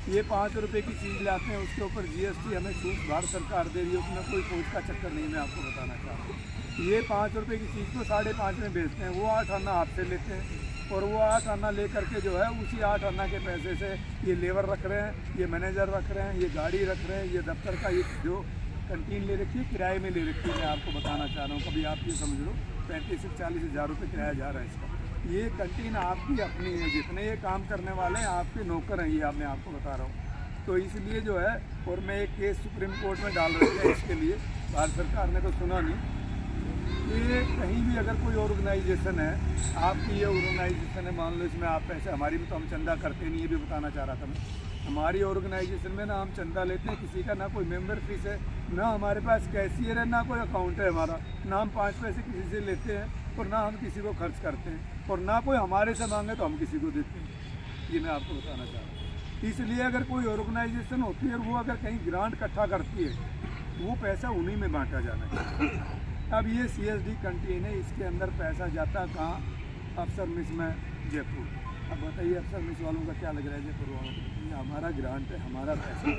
E: ये 5 रुपये की चीज़ लाते हैं, उसके ऊपर GST हमें छूट भारत सरकार दे रही है, उसमें कोई फौज का चक्कर नहीं, मैं आपको बताना चाह रहा हूँ। ये 5 रुपये की चीज़ को 5.5 में बेचते हैं, वो 8 आना आपसे लेते हैं, और वो 8 आना ले करके जो है उसी 8 आना के पैसे से ये लेबर रख रहे हैं, ये मैनेजर रख रहे हैं, ये गाड़ी रख रहे हैं, ये दफ्तर का ये जो कैंटीन ले रखी है किराए में ले रखी है। मैं आपको बताना चाह रहा हूँ, कभी आप ये समझ लो 35 से 40 हज़ार रुपये किराया जा रहा है इसका। ये कैंटीन आपकी अपनी है, जितने ये काम करने वाले हैं आपके नौकर हैं, ये मैं आपको बता रहा हूँ। तो इसलिए जो है, और मैं एक केस सुप्रीम कोर्ट में डाल रखा है इसके लिए, भारत सरकार ने तो सुना नहीं। ये कहीं भी अगर कोई ऑर्गेनाइजेशन है, आपकी ये ऑर्गेनाइजेशन है, मान लो इसमें आप पैसे, हमारी में तो हम चंदा करते नहीं, ये भी बताना चाह रहा था मैं। हमारी ऑर्गेनाइजेशन में ना हम चंदा लेते हैं किसी का, ना कोई मेंबर फीस है, ना हमारे पास कैशियर है, ना कोई अकाउंट है हमारा, ना हम 5 पैसे किसी से लेते हैं, और ना हम किसी को खर्च करते हैं, और ना कोई हमारे से मांगे तो हम किसी को देते हैं। ये मैं आपको बताना चाह रहा हूँ। इसलिए अगर कोई ऑर्गेनाइजेशन होती है, वो अगर कहीं ग्रांट इकट्ठा करती है, वो पैसा उन्हीं में बांटा जाना चाहिए। अब ये CSD कैंटीन है, इसके अंदर पैसा जाता कहाँ? अफसर मिस में जयपुर। अब बताइए अफसर मिस वालों का क्या लग रहा है जयपुर वालों को? ये हमारा ग्रांट है, हमारा पैसा है,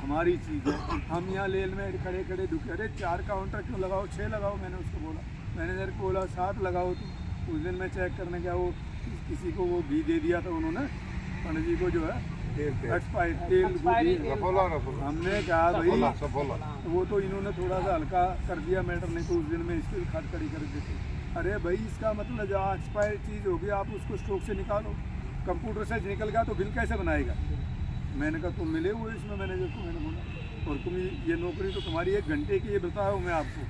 E: हमारी चीज़ है। हम यहाँ लेन में खड़े खड़े दुखे, अरे 4 काउंटर क्यों लगाओ, 6 लगाओ। मैंने उसको बोला, मैनेजर को बोला 7 लगाओ। तो उस दिन मैं चेक करने गया, वो किसी को वो घी दे दिया था उन्होंने, पंडित जी को जो है एक्सपायर तेल हमने कहा भाई वो तो इन्होंने थोड़ा सा हल्का कर दिया मैटर, नहीं तो उस दिन में इसकी खटखड़ी कर देते। अरे भाई इसका मतलब जो एक्सपायर चीज़ होगी आप उसको स्टॉक से निकालो, कंप्यूटर से निकल गया तो बिल कैसे बनाएगा। मैंने कहा तुम मिले हुए इसमें मैनेजर को, मैंने बोला, और तुम ये नौकरी तो तुम्हारी 1 घंटे की, ये बताया मैं आपको,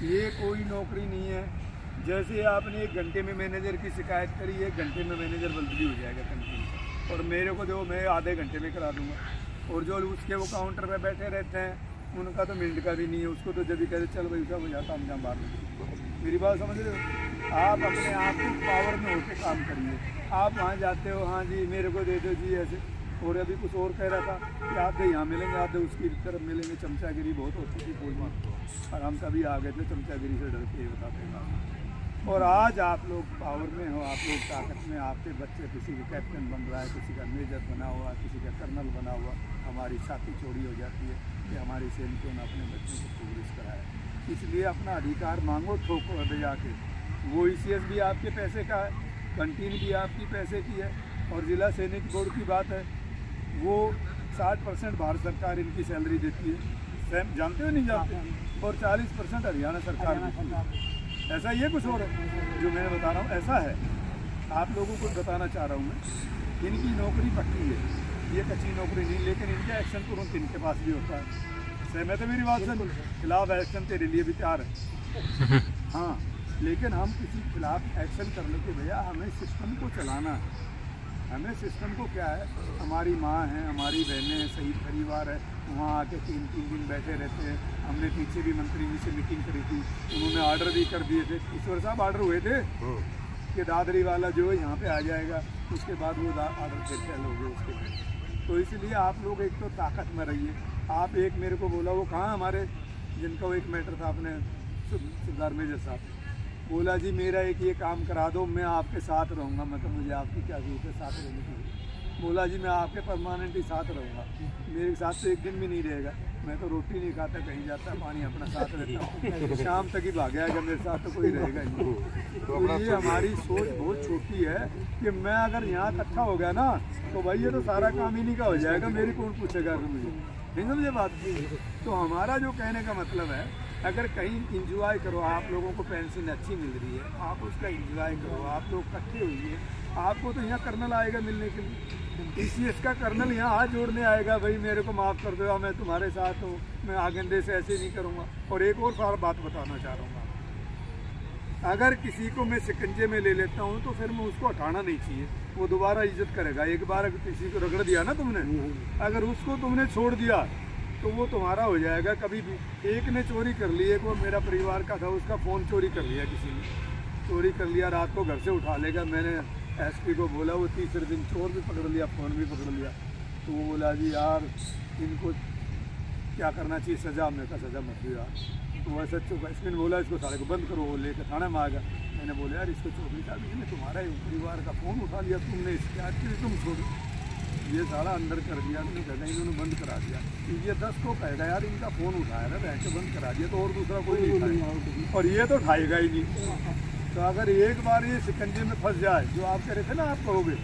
E: ये कोई नौकरी नहीं है। जैसे आपने 1 घंटे में मैनेजर की शिकायत करी, 1 घंटे में मैनेजर बदली हो जाएगा कैंटीन का, और मेरे को जो मैं आधे घंटे में करा दूंगा। और जो उसके वो काउंटर पे बैठे रहते हैं उनका तो मिनट का भी नहीं है, उसको तो जब भी कहते चल भाई सब हो जाता हम जहाँ बाहर में। मेरी बात समझ रहे हो? आप अपने आप की पावर में होकर काम करिए। आप वहाँ जाते हो, हाँ जी मेरे को दे दो जी ऐसे, और अभी कुछ और कह रहा था कि आधे यहाँ मिलेंगे आधे उसकी तरफ मिलेंगे। चमचागिरी बहुत होती थी फौज में, और हम कभी आ गए थे चमचागिरी से डर के, ये बताते हैं। और आज आप लोग पावर में हो, आप लोग ताकत में, आपके बच्चे किसी का कैप्टन बन रहा है, किसी का मेजर बना हुआ, किसी का कर्नल बना हुआ, हमारी छाती चौड़ी हो जाती है कि हमारी सैनिकों ने अपने बच्चों को पुलिस कराया। इसलिए अपना अधिकार मांगो, ठोको बजा के। वो ECS भी आपके पैसे का है, कैंटीन भी आपकी पैसे की है, और जिला सैनिक बोर्ड की बात है, वो 60% भारत सरकार इनकी सैलरी देती है, जानते हो नहीं जानते, और 40% हरियाणा सरकार देती है। ऐसा ही है कुछ और जो मैं बता रहा हूँ, ऐसा है। आप लोगों को बताना चाह रहा हूँ मैं, इनकी नौकरी पक्की है, ये कच्ची नौकरी नहीं, लेकिन इनका एक्शन तुरंत इनके पास भी होता है। सहमत है मेरी बात से? खिलाफ एक्शन तेरे लिए भी तैयार है, हाँ, लेकिन हम किसी खिलाफ एक्शन करने के भैया हमें सिस्टम को चलाना है। हमें सिस्टम को क्या है, हमारी माँ हैं, हमारी बहनें हैं, शहीद परिवार है, वहाँ आके 3-3 दिन बैठे रहते हैं। हमने पीछे भी मंत्री जी से मीटिंग करी थी, उन्होंने ऑर्डर भी कर दिए थे। ईश्वर साहब ऑर्डर हुए थे कि दादरी वाला जो है यहाँ पे आ जाएगा, उसके बाद वो ऑर्डर फिर फेल हो गए उसके। तो इसलिए आप लोग एक तो ताकत में रहिए। आप एक मेरे को बोला, वो कहाँ हमारे जिनका वो एक मैटर था अपने सरदार मेजर साहब, बोला जी मेरा एक ये काम करा दो, मैं आपके साथ रहूँगा। मतलब मुझे आपकी क्या जरूरत है साथ रहने की? बोला जी मैं आपके परमानेंट ही साथ रहूँगा, मेरे साथ तो एक दिन भी नहीं रहेगा। मैं तो रोटी नहीं खाता, कहीं जाता पानी अपना साथ रहता हूँ, शाम तक ही भाग आएगा मेरे साथ, तो कोई रहेगा ही नहीं। तो ये हमारी सोच बहुत छोटी है कि मैं अगर यहाँ इकट्ठा हो गया ना तो भाई ये तो सारा काम इन्हीं का हो जाएगा, मेरी कौन पूछेगा फिर मुझे, नहीं समझे बात। तो हमारा जो कहने का मतलब है, अगर कहीं इंजॉय करो, आप लोगों को पेंशन अच्छी मिल रही है, आप उसका इंजॉय करो, आप लोग इकट्ठे होइए। आपको तो यहाँ कर्नल आएगा मिलने के लिए, TCS का कर्नल यहाँ हाथ जोड़ने आएगा, भाई मेरे को माफ़ कर दो, मैं तुम्हारे साथ हूँ, मैं आगंदे से ऐसे नहीं करूँगा। और एक और सारा बात बताना चाह रहा हूँ, अगर किसी को मैं शिकंजे में ले लेता हूँ तो फिर मैं उसको हटाना नहीं चाहिए, वो दोबारा इज्जत करेगा। एक बार अगर किसी को रगड़ दिया ना तुमने, अगर उसको तुमने छोड़ दिया तो वो तुम्हारा हो जाएगा कभी भी। एक ने चोरी कर ली, एक वो मेरा परिवार का था, उसका फ़ोन चोरी कर लिया, किसी ने चोरी कर लिया, रात को घर से उठा लेगा। मैंने SP को बोला, वो तीसरे दिन चोर भी पकड़ लिया, फ़ोन भी पकड़ लिया। तो वो बोला जी यार इनको क्या करना चाहिए, सज़ा। हमने कहा सज़ा मत दो यार। तो वैसे इसने बोला इसको सारे को बंद करो, वो लेकर थाने में आ गया। मैंने बोला यार इसको चौधरी साहब इसने तुम्हारा परिवार का फ़ोन उठा लिया, तुमने इसके आज के लिए तुम छोड़ो, ये सारा अंदर कर दिया, तुमने कहना इन्होंने बंद करा दिया। ये 10 को कहेगा यार इनका फ़ोन उठाया ना, बैठ के बंद करा दिया, तो और दूसरा कोई नहीं उठाएगा, और ये तो उठाएगा ही नहीं। तो अगर एक बार ये शिकंजे में फंस जाए, जो आप कह रहे थे ना, आप कहोगे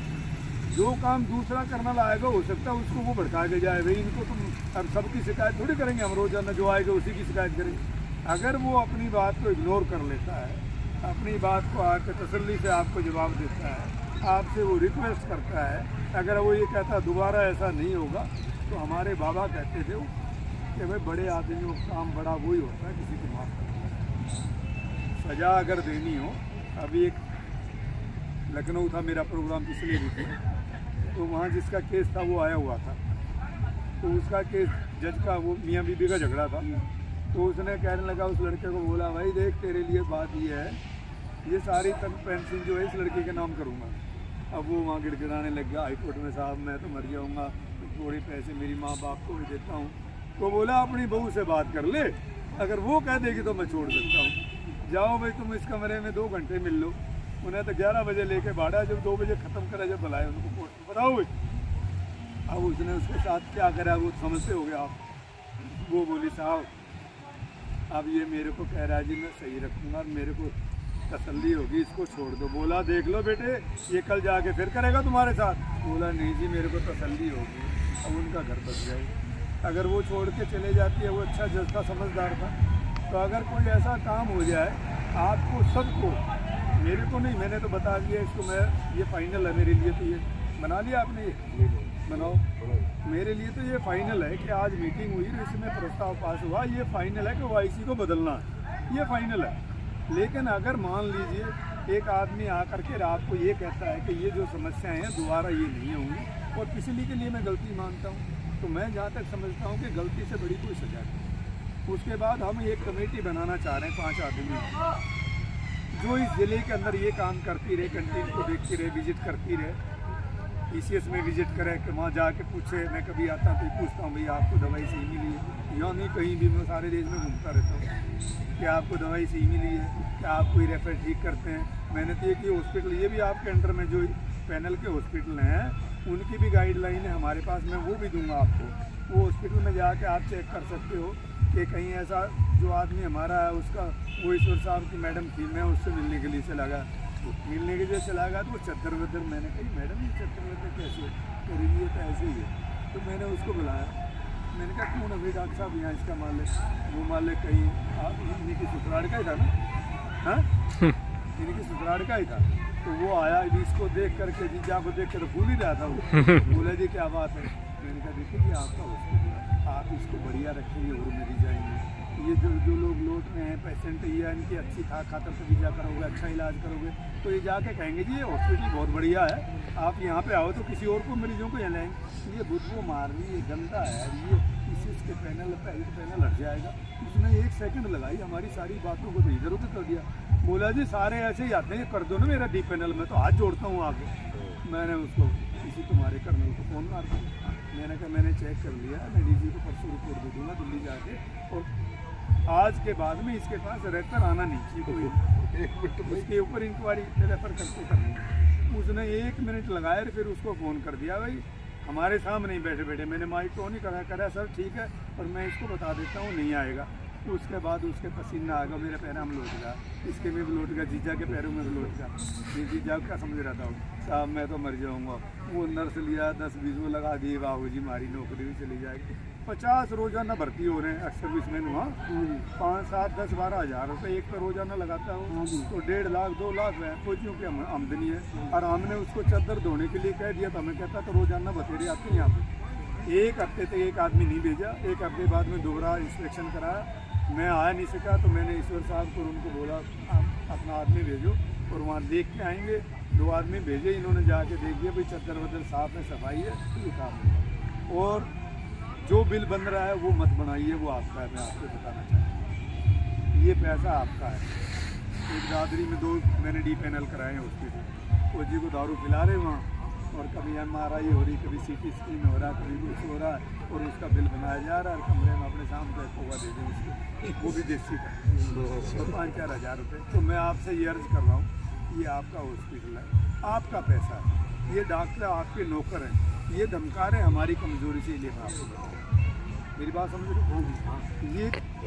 E: जो काम दूसरा करना लाएगा हो सकता है उसको वो भड़का के जाए, भाई इनको तुम अब सबकी शिकायत थोड़ी करेंगे हम, रोजाना जो आएगा उसी की शिकायत करेंगे। अगर वो अपनी बात को इग्नोर कर लेता है, अपनी बात को आकर तसल्ली से आपको जवाब देता है, आपसे वो रिक्वेस्ट करता है, अगर वो ये कहता है दोबारा ऐसा नहीं होगा, तो हमारे बाबा कहते थे कि भाई बड़े आदमियों का काम बड़ा वही होता है किसी को माफ़ करना। सज़ा अगर देनी हो, अभी एक लखनऊ था मेरा प्रोग्राम पिछले वीक, तो वहाँ जिसका केस था वो आया हुआ था, तो उसका केस जज का वो मियाँ बीबी का झगड़ा था। तो उसने कहने लगा, उस लड़के को बोला भाई देख तेरे लिए बात ये है, ये सारी पेंशन जो है इस लड़के के नाम करूँगा। अब वो वहाँ गिड़गिड़ाने लग गया हाईकोर्ट में, साहब मैं तो मर जाऊँगा, थोड़े पैसे मेरी माँ बाप को भी देता हूँ। तो बोला अपनी बहू से बात कर ले, अगर वो कह देगी तो मैं छोड़ सकता हूँ। जाओ भाई तुम इस कमरे में 2 घंटे मिल लो। उन्हें तो 11 बजे लेके भाड़ा, जब 2 बजे ख़त्म करा, जब बुलाए उनको कोर्ट में, बताओ भाई। अब उसने उसके साथ क्या करा वो समझते हो गया आप। वो बोली साहब अब ये मेरे को कह रहा है जी मैं सही रखूँगा, मेरे को तसल्ली होगी, इसको छोड़ दो। बोला देख लो बेटे ये कल जाके फिर करेगा तुम्हारे साथ। बोला नहीं जी मेरे को तसल्ली होगी। अब उनका घर बच गया। अगर वो छोड़ के चले जाती है, वो अच्छा जज था, समझदार था। तो अगर कोई ऐसा काम हो जाए आपको सबको, मेरे को नहीं, मैंने तो बता दिया इसको, मैं ये फाइनल है मेरे लिए। तो ये बना लिया आपने, ये बनाओ। मेरे लिए तो ये फाइनल है कि आज मीटिंग हुई, इसमें प्रस्ताव पास हुआ, ये फाइनल है कि OIC को बदलना है, ये फाइनल है। लेकिन अगर मान लीजिए एक आदमी आकर के रात को ये कहता है कि ये जो समस्याएं हैं दोबारा ये नहीं होंगी, और पिछली के लिए मैं गलती मानता हूँ, तो मैं जहाँ तक समझता हूँ कि गलती से बड़ी कोई सजा नहीं। उसके बाद हम एक कमेटी बनाना चाह रहे हैं 5 आदमी, जो इस ज़िले के अंदर ये काम करती रहे, कंटीन को देखती रहे, विजिट करती रहे, TCS में विजिट करें कि वहाँ जाके पूछे। मैं कभी आता तो पूछता हूँ भैया आपको दवाई सही मिली है, या नहीं कहीं भी मैं सारे देश में घूमता रहता हूँ, कि आपको दवाई सही मिली है, क्या आप कोई रेफर ठीक करते हैं। मैंने तो एक ही हॉस्पिटल, ये भी आपके अंडर में जो पैनल के हॉस्पिटल हैं उनकी भी गाइडलाइन है हमारे पास, मैं वो भी दूंगा आपको। वो हॉस्पिटल में जाके आप चेक कर सकते हो कि कहीं ऐसा जो आदमी हमारा है उसका, वो ईश्वर साहब की मैडम थी, मैं उससे मिलने के लिए चला गया। मिलने के लिए चला गया तो वो चद्दर वद्दर, मैंने कही मैडम ये चद्दर वद्दर कैसे करी, ये तो ऐसे ही है। तो मैंने उसको बुलाया, मैंने कहा कौन अभी डॉक्टर साहब यहाँ इसका मालिक? वो मालिक कहीं आप इन्हीं की ससुराल का ही था ना, हाँ इन्हीं की ससुराल का ही था। तो वो आया, इसको देख करके जीजा को देख कर भूल ही रहा था वो। बोला जी क्या बात है? मैंने कहा देखिए जी आपका हॉस्पिटल है, आप इसको बढ़िया रखेंगे और मेरी जाएंगे। ये जो लोग लौट रहे हैं पेशेंट, ये इनकी अच्छी खातर से वीजा करोगे, अच्छा इलाज करोगे, तो ये जाके कहेंगे जी ये हॉस्पिटल बहुत बढ़िया है, आप यहाँ पे आओ। तो किसी और को मरीजों को यहाँ लाएंगे, ये बुदबू मार रही है, गंदा है, ये इसके पैनल हट जाएगा। उसने 1 सेकंड लगाई, हमारी सारी बातों को तो इधर उधर कर दिया। बोला जी सारे ऐसे ही आते हैं, कर दो ना मेरा डी पैनल, में तो हाथ जोड़ता हूँ आगे। मैंने उसको किसी तुम्हारे कर्नल को फ़ोन मार दिया। मैंने कहा मैंने चेक कर लिया, मैं DG को परसों रिपोर्ट दे दूँगा दिल्ली जाके, और आज के बाद में इसके पास रेफर आना नहीं चाहिए कोई, इसके ऊपर इंक्वायरी रेफर करके करनी। उसने 1 मिनट लगाया, फिर उसको फ़ोन कर दिया भाई हमारे सामने ही बैठे बैठे मैंने माइक तो नहीं करा सर ठीक है और मैं इसको बता देता हूँ नहीं आएगा। उसके बाद उसके पसीना आ गया, मेरे पैरों में लौट गया, इसके में भी लौट गया, जीजा के पैरों में भी लौट गया। ये जीजा क्या समझ रहा था साहब मैं तो मर जाऊँगा। वो नर्स लिया 10-20 वो लगा दिए, बाबू जी हमारी नौकरी भी चली जाएगी। 50 रोजाना भर्ती हो रहे हैं एक्स सर्विसमैन वहाँ, 5, 7, 10, 12 हज़ार रुपये एक पर रोजाना लगाता हो तो 1.5 लाख 2 लाख फौजियों की आमदनी है। और हमने उसको चादर धोने के लिए कह दिया तो हमें कहता तो रोजाना बतेरे आते हैं यहाँ पे। एक हफ्ते तक एक आदमी नहीं भेजा, एक हफ्ते बाद में दोबारा इंस्पेक्शन कराया, मैं आ नहीं सका तो मैंने ईश्वर साहब को उनको बोला अपना आदमी भेजो और वहाँ देख के आएंगे। 2 आदमी भेजे, इन्होंने जाके देख दिया भाई चादर वदर साफ है, सफाई है, ये काम है। और जो बिल बन रहा है वो मत बनाइए, वो आपका है, मैं आपको बताना चाहता हूँ ये पैसा आपका है। एक दादरी में 2 मैंने डी पैनल कराए हैं हॉस्पिटल, फौजी को दारू पिला रहे वहाँ और कभी MRI हो रही, कभी CT स्कैन हो रहा, कभी कुछ हो रहा है और उसका बिल बनाया जा रहा है। कमरे में अपने सामने पोगा दे दें उसको, वो भी देसी का तो 5-4 हज़ार रुपये। तो मैं आपसे ये अर्ज कर रहा हूँ ये आपका हॉस्पिटल है, आपका पैसा है, ये डॉक्टर आपके नौकर हैं, ये धमका रहे हमारी कमजोरी से। लिए आपको बताओ मेरी बात समझ रहे हो?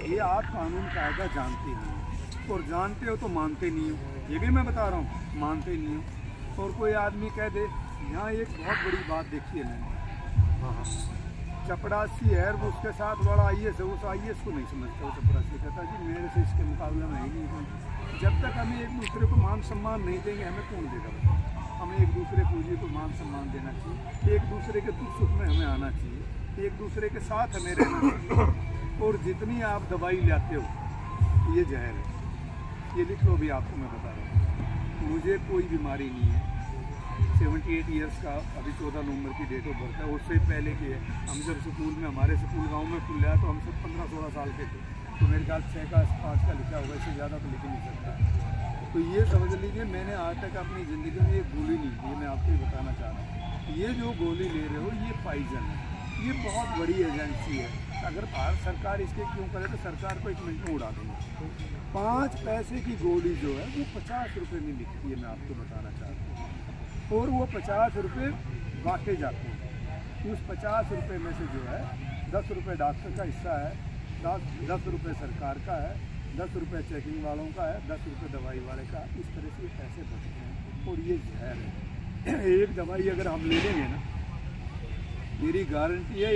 E: ये आप कानून कायदा जानते नहीं और जानते हो तो मानते नहीं हो, ये भी मैं बता रहा हूँ मानते नहीं हो। और कोई आदमी कह दे यहाँ एक बहुत बड़ी बात देखिए मैंने, चपड़ासी है वो उसके साथ बड़ा IAS है, उस IAS को नहीं समझता। वो चपड़ासी कहता जी मेरे से इसके मुकाबले में ही नहीं कोई। जब तक हम एक दूसरे को मान सम्मान नहीं देंगे हमें कौन देगा? हमें एक दूसरे फौजी को मान सम्मान देना चाहिए, एक दूसरे के दुख सुख में हमें आना चाहिए, एक दूसरे के साथ हमें रहना चाहिए। और जितनी आप दवाई लाते हो ये जहर है, ये लिख लो भी आपको मैं बता रहा हूँ। मुझे कोई बीमारी नहीं है, 78 ईयर्स का अभी 14 नवंबर की डेट ऑफ बर्थ है, उससे पहले की है। हम जब स्कूल में हमारे स्कूल गाँव में खुला तो हम सब 15-16 साल के थे, तो मेरे ख्याल 6 का 5 का लिखा होगा, इससे ज़्यादा तो लिख ही नहीं सकता। तो ये समझ लीजिए मैंने आज तक अपनी ज़िंदगी में एक गोली नहीं दी, मैं आपको ये बताना चाह रहा हूँ। ये जो गोली ले रहे हो ये पॉइजन है, ये बहुत बड़ी एजेंसी है। अगर भारत सरकार इसके क्यों करे तो सरकार को 1 मिनट में उड़ा देंगे। 5 पैसे की गोली जो है वो 50 रुपये में बिकती है, मैं आपको बताना चाहता हूँ। और वो 50 रुपये बांटे जाते हैं। उस 50 रुपये में से जो है 10 रुपये डॉक्टर का हिस्सा है, 10 रुपये सरकार का है, 10 रुपये चेकिंग वालों का है, 10 रुपये दवाई वाले का। इस तरह से पैसे बचते हैं और ये जहर है। एक दवाई अगर हम ले लेंगे ना, मेरी गारंटी है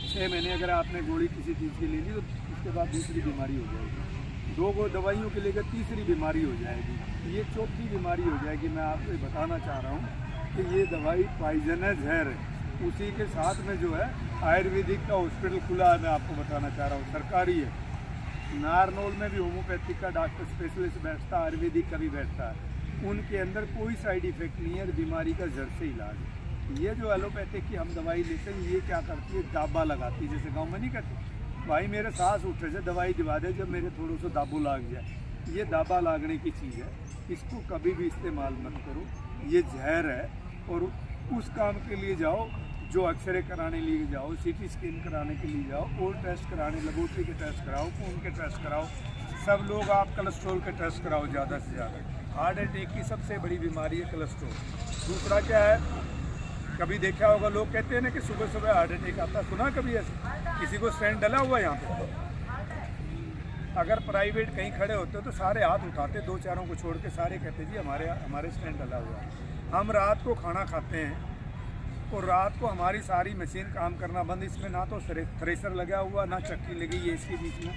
E: 6 महीने अगर आपने गोली किसी चीज़ की ले ली तो उसके बाद दूसरी बीमारी हो जाएगी, 2 दवाइयों के लेकर तीसरी बीमारी हो जाएगी, ये 4थी बीमारी हो जाएगी। मैं आपको बताना चाह रहा हूँ कि ये दवाई पॉइजन है, जहर है। उसी के साथ में जो है आयुर्वेदिक का हॉस्पिटल खुला है, मैं आपको बताना चाह रहा हूँ, सरकारी है। नारनौल में भी होम्योपैथिक का डॉक्टर स्पेशलिस्ट बैठता है, आयुर्वेदिक का भी बैठता है। उनके अंदर कोई साइड इफेक्ट नहीं है, बीमारी का जड़ से इलाज है। ये जो एलोपैथिक की हम दवाई लेते हैं ये क्या करती है, दाबा लगाती है, जैसे गाँव में नहीं करती भाई मेरे सांस उठे से दवाई दिवा दे जब मेरे थोड़ा सा दाबू लाग जाए। ये दाबा लागने की चीज़ है, इसको कभी भी इस्तेमाल मत करो, ये जहर है। और उस काम के लिए जाओ जो एक्सरे कराने लिए जाओ, CT स्कैन कराने के लिए जाओ, और टेस्ट कराने, लेबोरेटरी के टेस्ट कराओ, खून के टेस्ट कराओ, सब लोग आप कोलेस्ट्रॉल के टेस्ट कराओ ज़्यादा से ज़्यादा। हार्ट अटैक की सबसे बड़ी बीमारी है कोलेस्ट्रॉल। दूसरा क्या है, कभी देखा होगा लोग कहते हैं ना कि सुबह सुबह हार्ट अटैक आता, सुना कभी ऐसा? किसी को स्टैंड डला हुआ यहाँ पे? अगर प्राइवेट कहीं खड़े होते तो सारे हाथ उठाते, 2-4 को छोड़ के सारे कहते जी हमारे स्टैंड डला हुआ है। हम रात को खाना खाते हैं और रात को हमारी सारी मशीन काम करना बंद, इसमें ना तो थ्रेसर लगा हुआ ना चक्की लगी है, इसके बीच में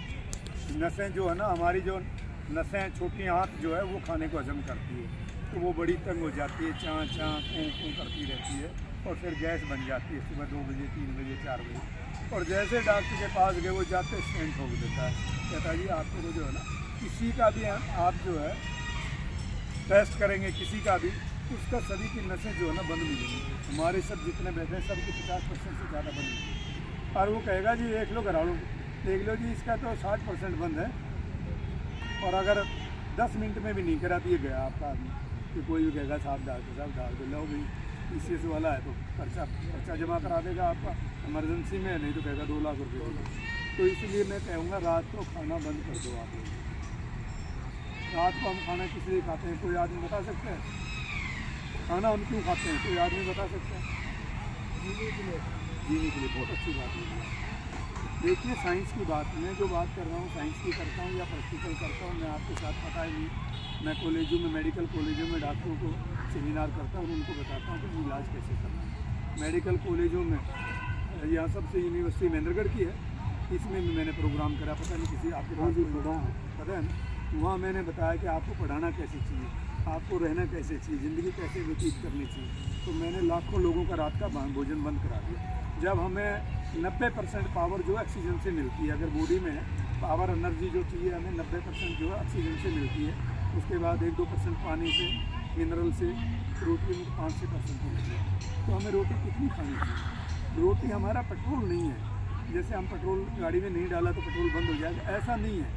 E: नसें जो है ना, हमारी जो नसें छोटी आँख जो है वो खाने को हजम करती है, तो वो बड़ी तंग हो जाती है, चाँ चाँ कूँ करती रहती है और फिर गैस बन जाती है सुबह 2 बजे 3 बजे 4 बजे। और जैसे डॉक्टर के पास गए वो जाते स्टेंट ठोक देता है, कहता जी आपको जो है ना किसी का भी आप जो है टेस्ट करेंगे किसी का भी, उसका सभी की नसें जो है ना बंद मिलेंगी। हमारे सब जितने बैठे हैं सबके 50% से ज़्यादा बंद मिलेंगी। और वो कहेगा जी देख लो घराड़ों देख लो जी इसका तो 60% बंद है, और अगर 10 मिनट में भी नहीं करा तो ये गया आपका आदमी। कि कोई भी कहेगा साहब डॉक्टर साहब डाल दो, लो भाई PCS वाला है तो पर्चा जमा करा देगा आपका, इमरजेंसी में नहीं तो कहेगा 2 लाख रुपये देगा। तो इसलिए मैं कहूँगा रात को खाना बंद कर दो आप लोग। रात को हम खाना किस लिए खाते हैं, कोई आदमी बता सकता है? खाना हम क्यों खाते हैं, कोई आदमी बता सकता है? जीने के लिए बहुत अच्छी बात है। देखिए साइंस की बात, मैं जो बात कर रहा हूँ साइंस की करता हूँ या प्रैक्टिकल करता हूँ, मैं आपके साथ पता ही नहीं। मैं कॉलेजों में, मेडिकल कॉलेजों में डॉक्टरों को सेमिनार करता हूँ, उनको बताता हूँ कि इलाज कैसे करना है। मेडिकल कॉलेजों में यहाँ सबसे यूनिवर्सिटी महेंद्रगढ़ की है, इसमें भी मैंने प्रोग्राम करा, पता नहीं किसी आपके पास पता है ना, वहाँ मैंने बताया कि आपको पढ़ाना कैसे चाहिए, आपको रहना कैसे चाहिए, ज़िंदगी कैसे व्यतीत करनी चाहिए। तो मैंने लाखों लोगों का रात का भोजन बंद करा दिया। जब हमें 90% पावर जो ऑक्सीजन से मिलती है, अगर बॉडी में पावर एनर्जी जो चाहिए हमें 90% जो है ऑक्सीजन से मिलती है, उसके बाद 1-2% पानी से, मिनरल से, रोटी में 5-6% मिलती है। तो हमें रोटी कितनी खानी चाहिए? रोटी हमारा पेट्रोल नहीं है, जैसे हम पेट्रोल गाड़ी में नहीं डाला तो पेट्रोल बंद हो जाएगा, ऐसा नहीं है।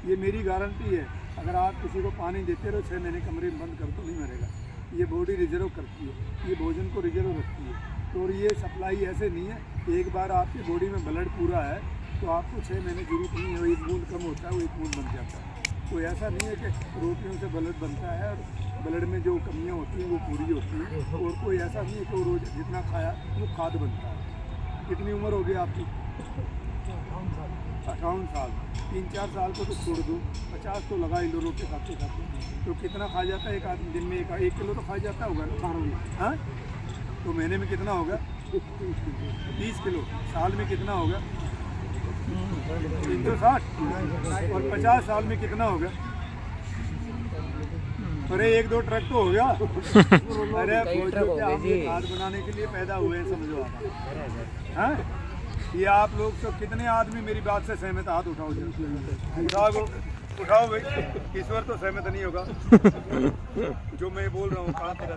E: ये मेरी गारंटी है, अगर आप किसी को पानी देते रहो 6 महीने कमरे में बंद कर तो नहीं मरेगा। ये बॉडी रिजर्व करती है, ये भोजन को रिजर्व रखती है। तो ये सप्लाई ऐसे नहीं है कि एक बार आपकी बॉडी में ब्लड पूरा है तो आपको 6 महीने जरूरत नहीं है, वो 1 बूंद कम होता है, वो 1 बूंद बन जाता है। तो ऐसा नहीं है कि रोटियों से ब्लड बनता है और ब्लड में जो कमियाँ होती हैं वो पूरी होती हैं, और कोई ऐसा नहीं है कि वो रोज जितना खाया वो खाद बनता है। कितनी उम्र हो गई आपकी? 58 साल। 3-4 साल को तो छोड़ दो, 50 तो लगा ही लो रोटी खाते खाते। तो कितना खा जाता है एक आदमी दिन में? 1 किलो तो खा जाता होगा ना। हाँ, तो महीने में कितना होगा? 30 किलो। साल में कितना होगा? 360। और 50 साल में कितना होगा? अरे 1-2 ट्रक तो हो गया। अरे खाद बनाने के लिए पैदा हुए हैं, समझो आप। हाँ, ये आप लोग सब कितने आदमी मेरी बात से सहमत? हाथ उठाओ, उठाओ भाई। ईश्वर तो सहमत नहीं होगा जो मैं बोल रहा हूँ। कहाँ तेरा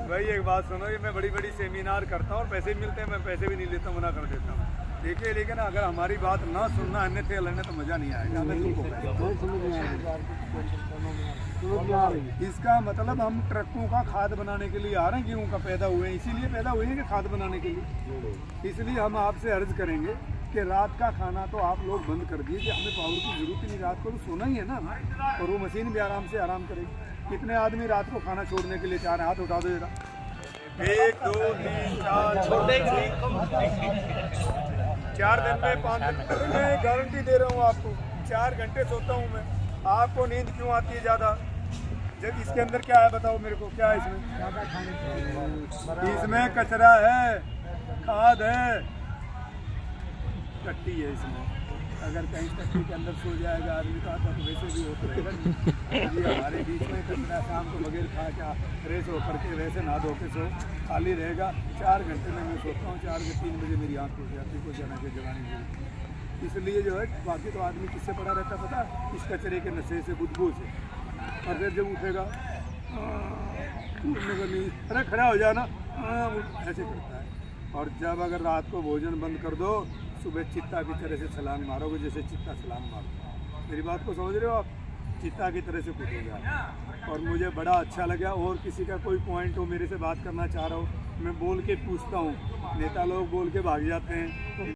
E: भाई एक बात सुनो, ये मैं बड़ी बड़ी सेमिनार करता हूँ और पैसे भी मिलते हैं, मैं पैसे भी नहीं लेता, मना कर देता हूँ। देखिए, लेकिन अगर हमारी बात ना सुनना अन्यथा लेने तो मज़ा नहीं आएगा। इसका मतलब हम ट्रकों का खाद बनाने के लिए आ रहे हैं, गेहूँ का पैदा हुए हैं, इसीलिए पैदा हुए हैं कि खाद बनाने के लिए। इसलिए हम आपसे अर्ज करेंगे कि रात का खाना तो आप लोग बंद कर दीजिए, हमें पावर की जरूरत ही नहीं, रात को तो सोना ही है ना, और वो मशीन भी आराम से आराम करेगी। कितने आदमी रात को खाना छोड़ने के लिए चाह रहे हैं? हाथ उठा दो जरा। 1 2 3 4 दिन में 5 दिन मैं गारंटी दे रहा हूँ आपको। 4 घंटे सोता हूँ मैं। आपको नींद क्यों आती है ज़्यादा? जब इसके अंदर क्या है बताओ मेरे को, क्या है इसमें? इसमें कचरा है, खाद है, टट्टी है इसमें। अगर कहीं टट्टी के अंदर सो जाएगा आदमी का तो वैसे भी होता रहेगा। ये हमारे बीच में कचरा, शाम को बगैर खा के फ्रेश होकर के वैसे नहा धो के सो, खाली रहेगा। 4 घंटे में मैं सोता हूँ, 4 से 3 बजे मेरी आँख खुल जाती है, कुछ जाना के जगाने के। इसलिए जो है, बाकी तो आदमी किससे पड़ा रहता पता, इस कचरे के नशे से, बुदबू से। और फिर जब उठेगा उठने को नहीं, अरे खड़ा हो जाना, ऐसे करता है। और जब अगर रात को भोजन बंद कर दो, सुबह चित्ता की तरह से छलांग मारोगे, जैसे चित्ता छलांग मारो। मेरी बात को समझ रहे हो आप? चित्ता की तरह से कूदोगे। और मुझे बड़ा अच्छा लगा। और किसी का कोई पॉइंट हो, मेरे से बात करना चाह रहा हो, मैं बोल के पूछता हूँ। नेता लोग बोल के भाग जाते हैं,